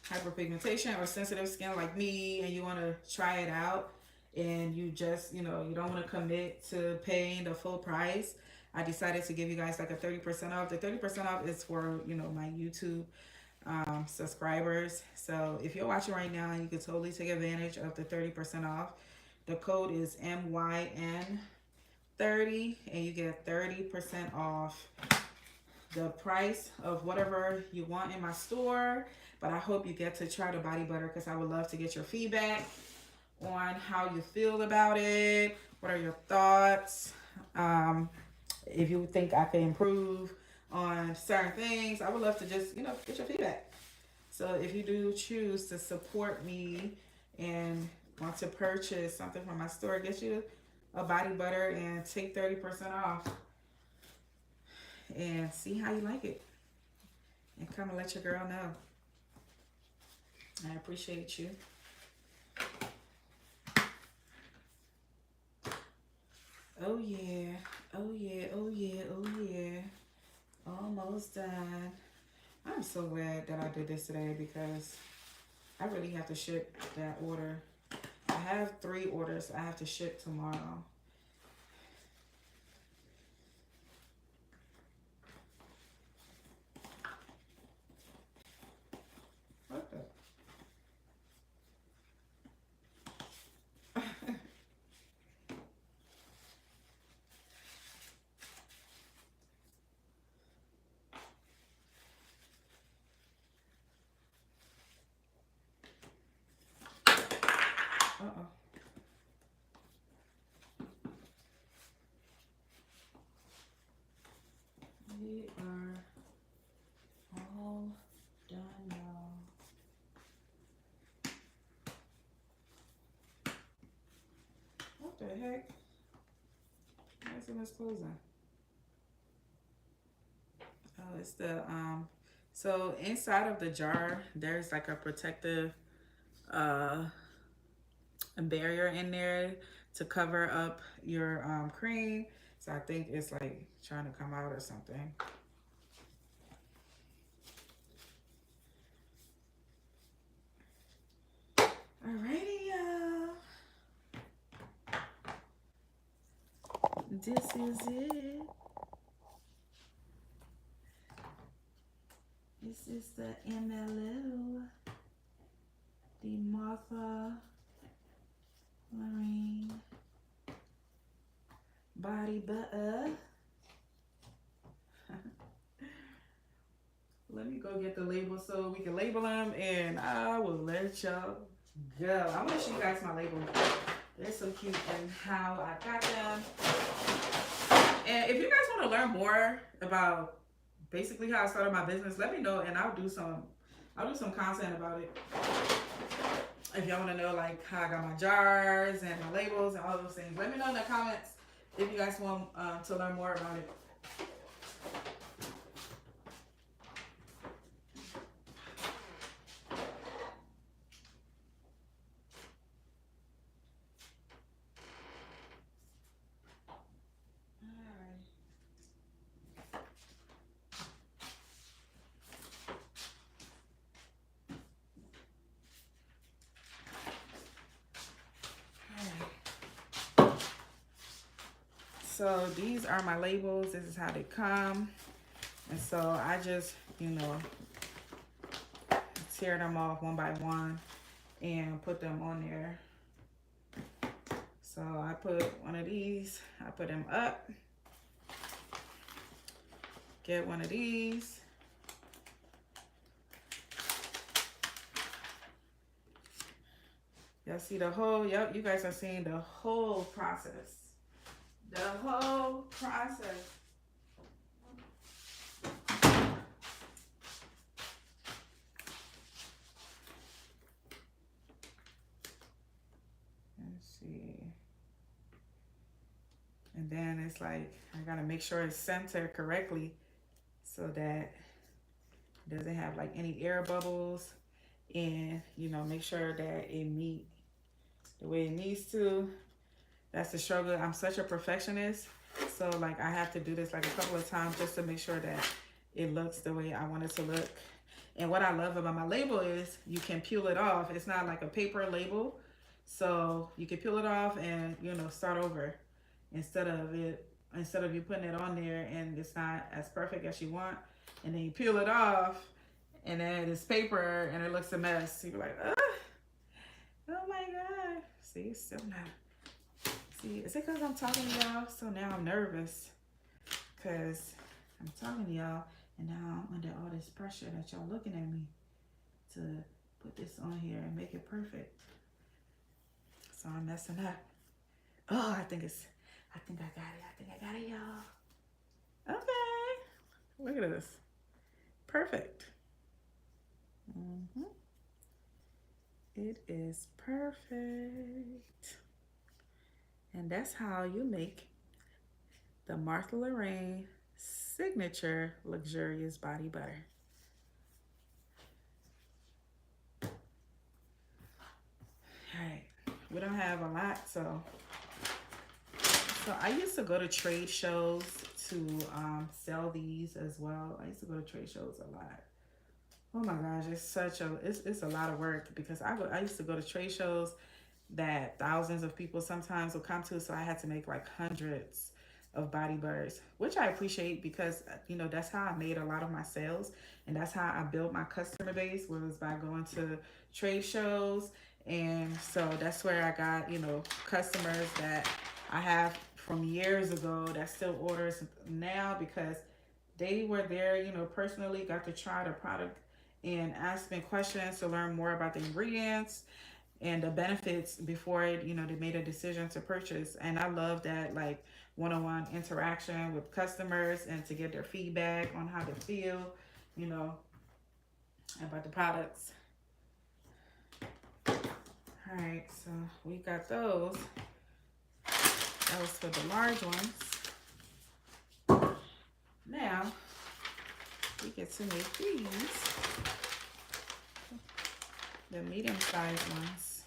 hyperpigmentation or sensitive skin like me and you want to try it out and you just, you don't want to commit to paying the full price, I decided to give you guys like a 30% off. The 30% off is for, my YouTube subscribers. So if you're watching right now, you can totally take advantage of the 30% off. The code is MYN30 and you get 30% off the price of whatever you want in my store, but I hope you get to try the body butter because I would love to get your feedback on how you feel about it. What are your thoughts? If you think I can improve on certain things, I would love to just, get your feedback. So if you do choose to support me and want to purchase something from my store, get you a body butter and take 30% off and see how you like it. And come and let your girl know. I appreciate you. Oh yeah, oh yeah, oh yeah, oh yeah. Almost done. I'm so glad that I did this today because I really have to ship that order. I have 3 orders I have to ship tomorrow. What the? Uh-oh. We are all done, y'all. What the heck? Why isn't this closing? Oh, it's the so inside of the jar there's like a protective barrier in there to cover up your cream. So I think it's like trying to come out or something. Alrighty, y'all. This is it. This is the MLO, the Martha Marine body butter. Let me go get the label so we can label them, and I will let y'all go. I want to show you guys my label. They're so cute and how I got them. And if you guys want to learn more about basically how I started my business, let me know and I'll do some content about it. If y'all want to know like how I got my jars and my labels and all those things, let me know in the comments if you guys want to learn more about it. So these are my labels. This is how they come. And so I just, tear them off one by one and put them on there. So I put one of these, I put them up. Get one of these. Y'all see the whole, yep, you guys are seeing the whole process. The whole process. Let's see. And then it's like, I gotta make sure it's centered correctly so that it doesn't have like any air bubbles, and make sure that it meet the way it needs to. That's the struggle. I'm such a perfectionist, so like I have to do this like a couple of times just to make sure that it looks the way I want it to look. And what I love about my label is you can peel it off. It's not like a paper label, so you can peel it off and start over instead of you putting it on there and it's not as perfect as you want, and then you peel it off and then it's paper and it looks a mess. You're like, oh my god. See, it's still not. See, is it because I'm talking to y'all? So now I'm nervous because I'm talking to y'all And now I'm under all this pressure that y'all looking at me to put this on here and make it perfect. So I'm messing up. Oh, I think I got it. I think I got it, y'all. Okay. Look at this. Perfect. Mm-hmm. It is perfect. And that's how you make the Martha Lorraine signature luxurious body butter. All right. We don't have a lot, so I used to go to trade shows to sell these as well. I used to go to trade shows a lot. Oh my gosh, it's a lot of work because I used to go to trade shows that thousands of people sometimes will come to, so I had to make like hundreds of body butters, which I appreciate because that's how I made a lot of my sales, and that's how I built my customer base, was by going to trade shows. And so that's where I got customers that I have from years ago that still orders now because they were there, personally, got to try the product and ask me questions to learn more about the ingredients and the benefits before they made a decision to purchase. And I love that, like, one-on-one interaction with customers and to get their feedback on how they feel, you know, about the products. All right, so we got those. That was for the large ones. Now we get to make these, the medium-sized ones.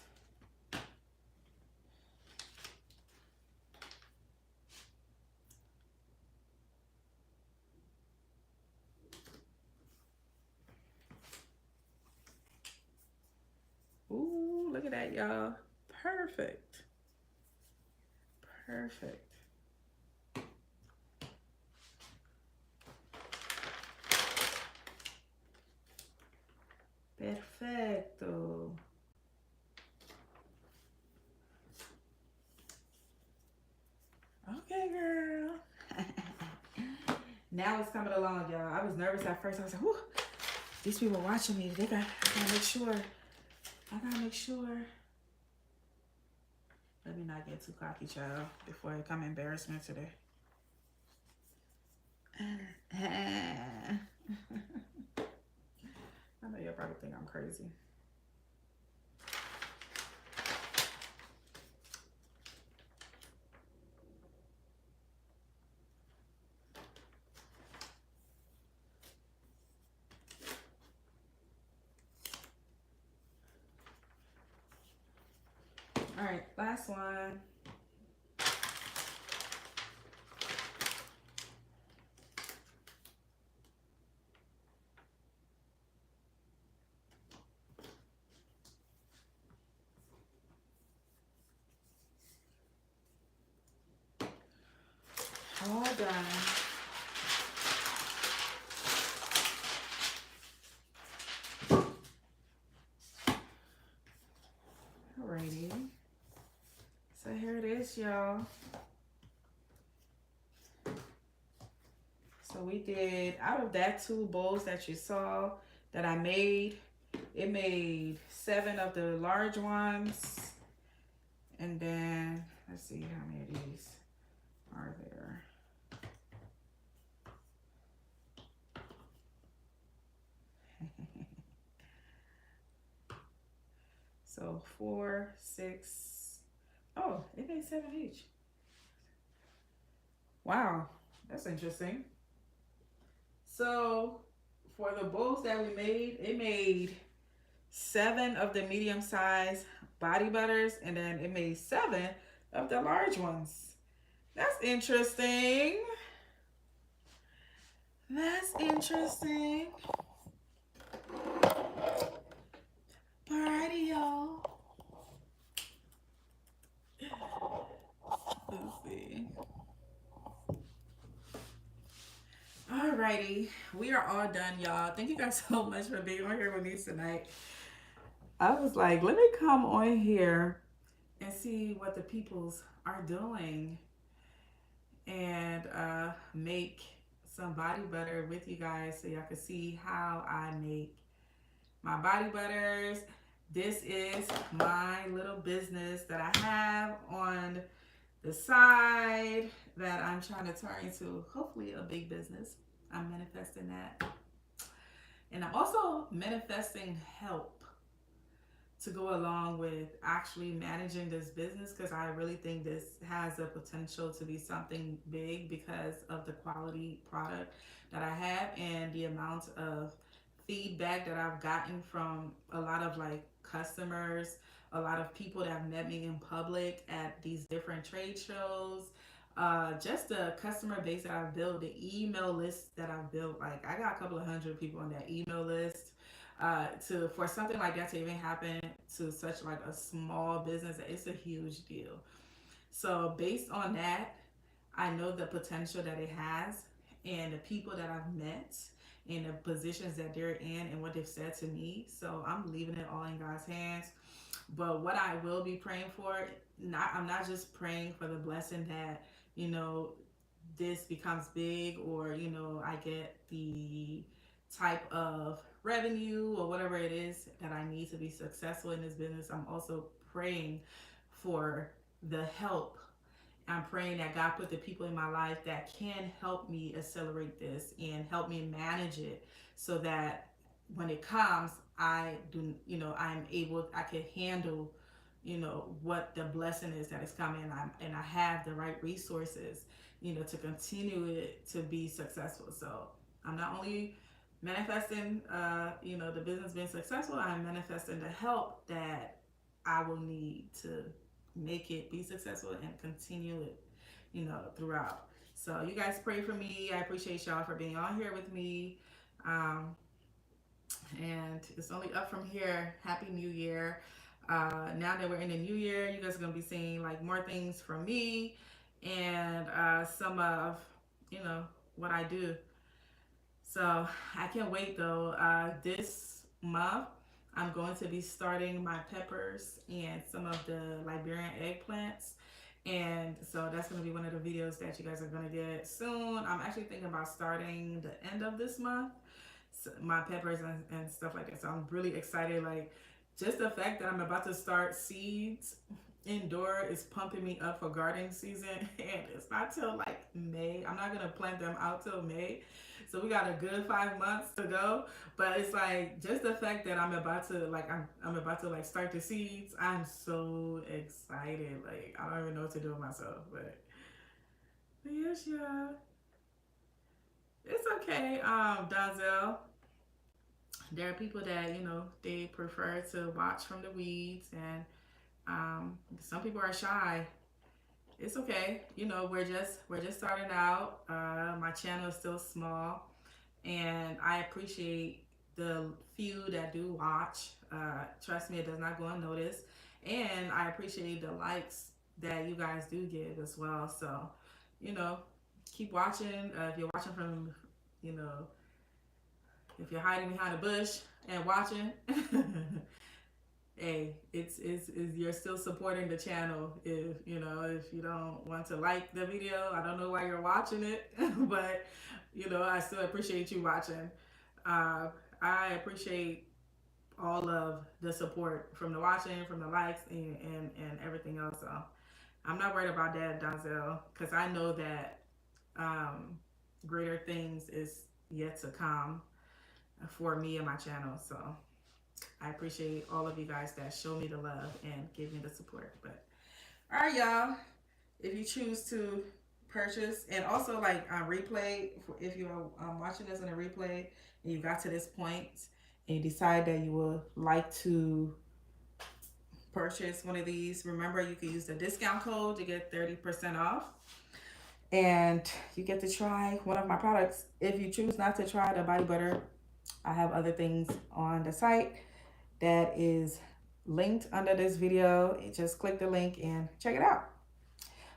Ooh, look at that, y'all. Perfect. Perfect. Perfecto. Okay, girl. Now it's coming along, y'all. I was nervous at first. I was like, whew, these people watching me. I gotta make sure. Let me not get too cocky, child, before I come embarrassment today. I know you'll probably think I'm crazy. All right, last one. All done. Alrighty. So here it is, y'all. So we did, out of that 2 bowls that you saw that I made, it made 7 of the large ones. And then, let's see how many of these are there. So 4, 6, oh, it made 7 each. Wow, that's interesting. So for the bowls that we made, it made 7 of the medium-sized body butters, and then it made 7 of the large ones. That's interesting. That's interesting. Alrighty, y'all. Let's see. Alrighty, we are all done, y'all. Thank you guys so much for being on here with me tonight. I was like, let me come on here and see what the peoples are doing and make some body butter with you guys so y'all can see how I make my body butters. This is my little business that I have on the side that I'm trying to turn into hopefully a big business. I'm manifesting that. And I'm also manifesting help to go along with actually managing this business because I really think this has the potential to be something big because of the quality product that I have and the amount of feedback that I've gotten from a lot of like customers, a lot of people that have met me in public at these different trade shows. Just the customer base that I've built, the email list that I've built, like I got a couple of hundred people on that email list. To for something like that to even happen to such like a small business, it's a huge deal. So based on that, I know the potential that it has and the people that I've met and the positions that they're in and what they've said to me. So I'm leaving it all in God's hands. But what I will be praying for, I'm not just praying for the blessing that, you know, this becomes big or, I get the type of revenue or whatever it is that I need to be successful in this business. I'm also praying for the help. I'm praying that God put the people in my life that can help me accelerate this and help me manage it so that when it comes, I can handle, what the blessing is that is coming. And I have the right resources, to continue it to be successful. So I'm not only manifesting, the business being successful, I'm manifesting the help that I will need to make it be successful and continue it, throughout. So you guys pray for me. I appreciate y'all for being on here with me. Um, and it's only up from here. Happy New Year. Now that we're in the new year, you guys are going to be seeing like more things from me and some of, what I do. So I can't wait though. This month, I'm going to be starting my peppers and some of the Liberian eggplants. And so that's going to be one of the videos that you guys are going to get soon. I'm actually thinking about starting the end of this month, my peppers and stuff like that. So I'm really excited. Like just the fact that I'm about to start seeds indoor is pumping me up for gardening season. And it's not till like May. I'm not going to plant them out till May. So we got a good 5 months to go. But it's like just the fact that I'm about to like start the seeds. I'm so excited. Like I don't even know what to do with myself. But yes, yeah. It's okay, Donzel. There are people that, they prefer to watch from the weeds and some people are shy. It's okay. We're just starting out. My channel is still small, and I appreciate the few that do watch. Trust me, it does not go unnoticed, and I appreciate the likes that you guys do give as well. So, you know, keep watching. If you're watching from, you know, if you're hiding behind a bush and watching. Hey, it's you're still supporting the channel. If you don't want to like the video, I don't know why you're watching it, but I still appreciate you watching. I appreciate all of the support from the watching, from the likes, and everything else. So I'm not worried about that, Donzel, because I know that greater things is yet to come for me and my channel. So I appreciate all of you guys that show me the love and give me the support. But all right, y'all. If you choose to purchase, and also like replay, if you are watching this in a replay and you got to this point and you decide that you would like to purchase one of these, remember you can use the discount code to get 30% off. And you get to try one of my products. If you choose not to try the body butter, I have other things on the site that is linked under this video. Just click the link and check it out.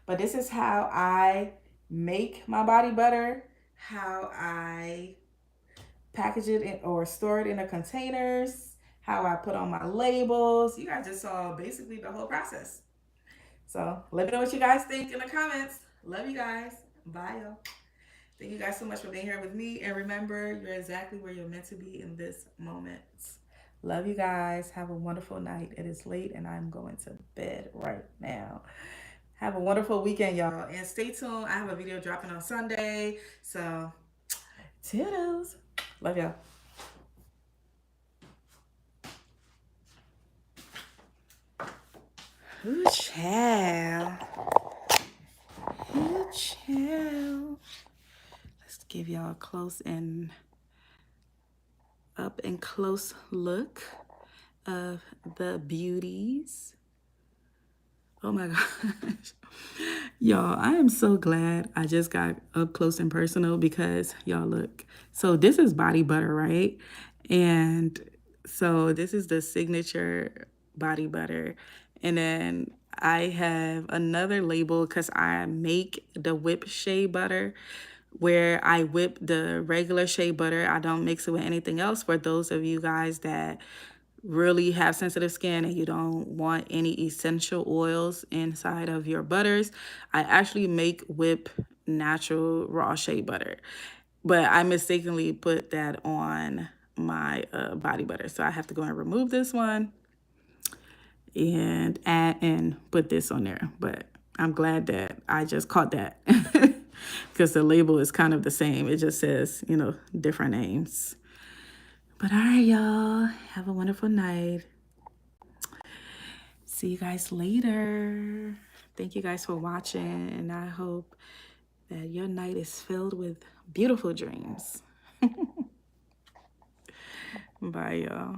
But this is how I make my body butter, how I package it or store it in the containers, how I put on my labels. You guys just saw basically the whole process. So let me know what you guys think in the comments. Love you guys. Bye, y'all. Thank you guys so much for being here with me. And remember, you're exactly where you're meant to be in this moment. Love you guys. Have a wonderful night. It is late and I'm going to bed right now. Have a wonderful weekend, y'all. And stay tuned. I have a video dropping on Sunday. So, toodles. Love y'all. Ooh, child. Ooh, child. Let's give y'all a close and up and close look of the beauties. Oh my gosh. Y'all, I am so glad I just got up close and personal because y'all look. So this is body butter, right? And so this is the signature body butter. And then I have another label because I make the whipped shea butter where I whip the regular shea butter. I don't mix it with anything else for those of you guys that really have sensitive skin and you don't want any essential oils inside of your butters. I actually make whip natural raw shea butter, but I mistakenly put that on my body butter. So I have to go and remove this one and add and put this on there. But I'm glad that I just caught that because the label is kind of the same. It just says, you know, different names. But all right, y'all, have a wonderful night. See you guys later. Thank you guys for watching, and I hope that your night is filled with beautiful dreams. Bye, y'all.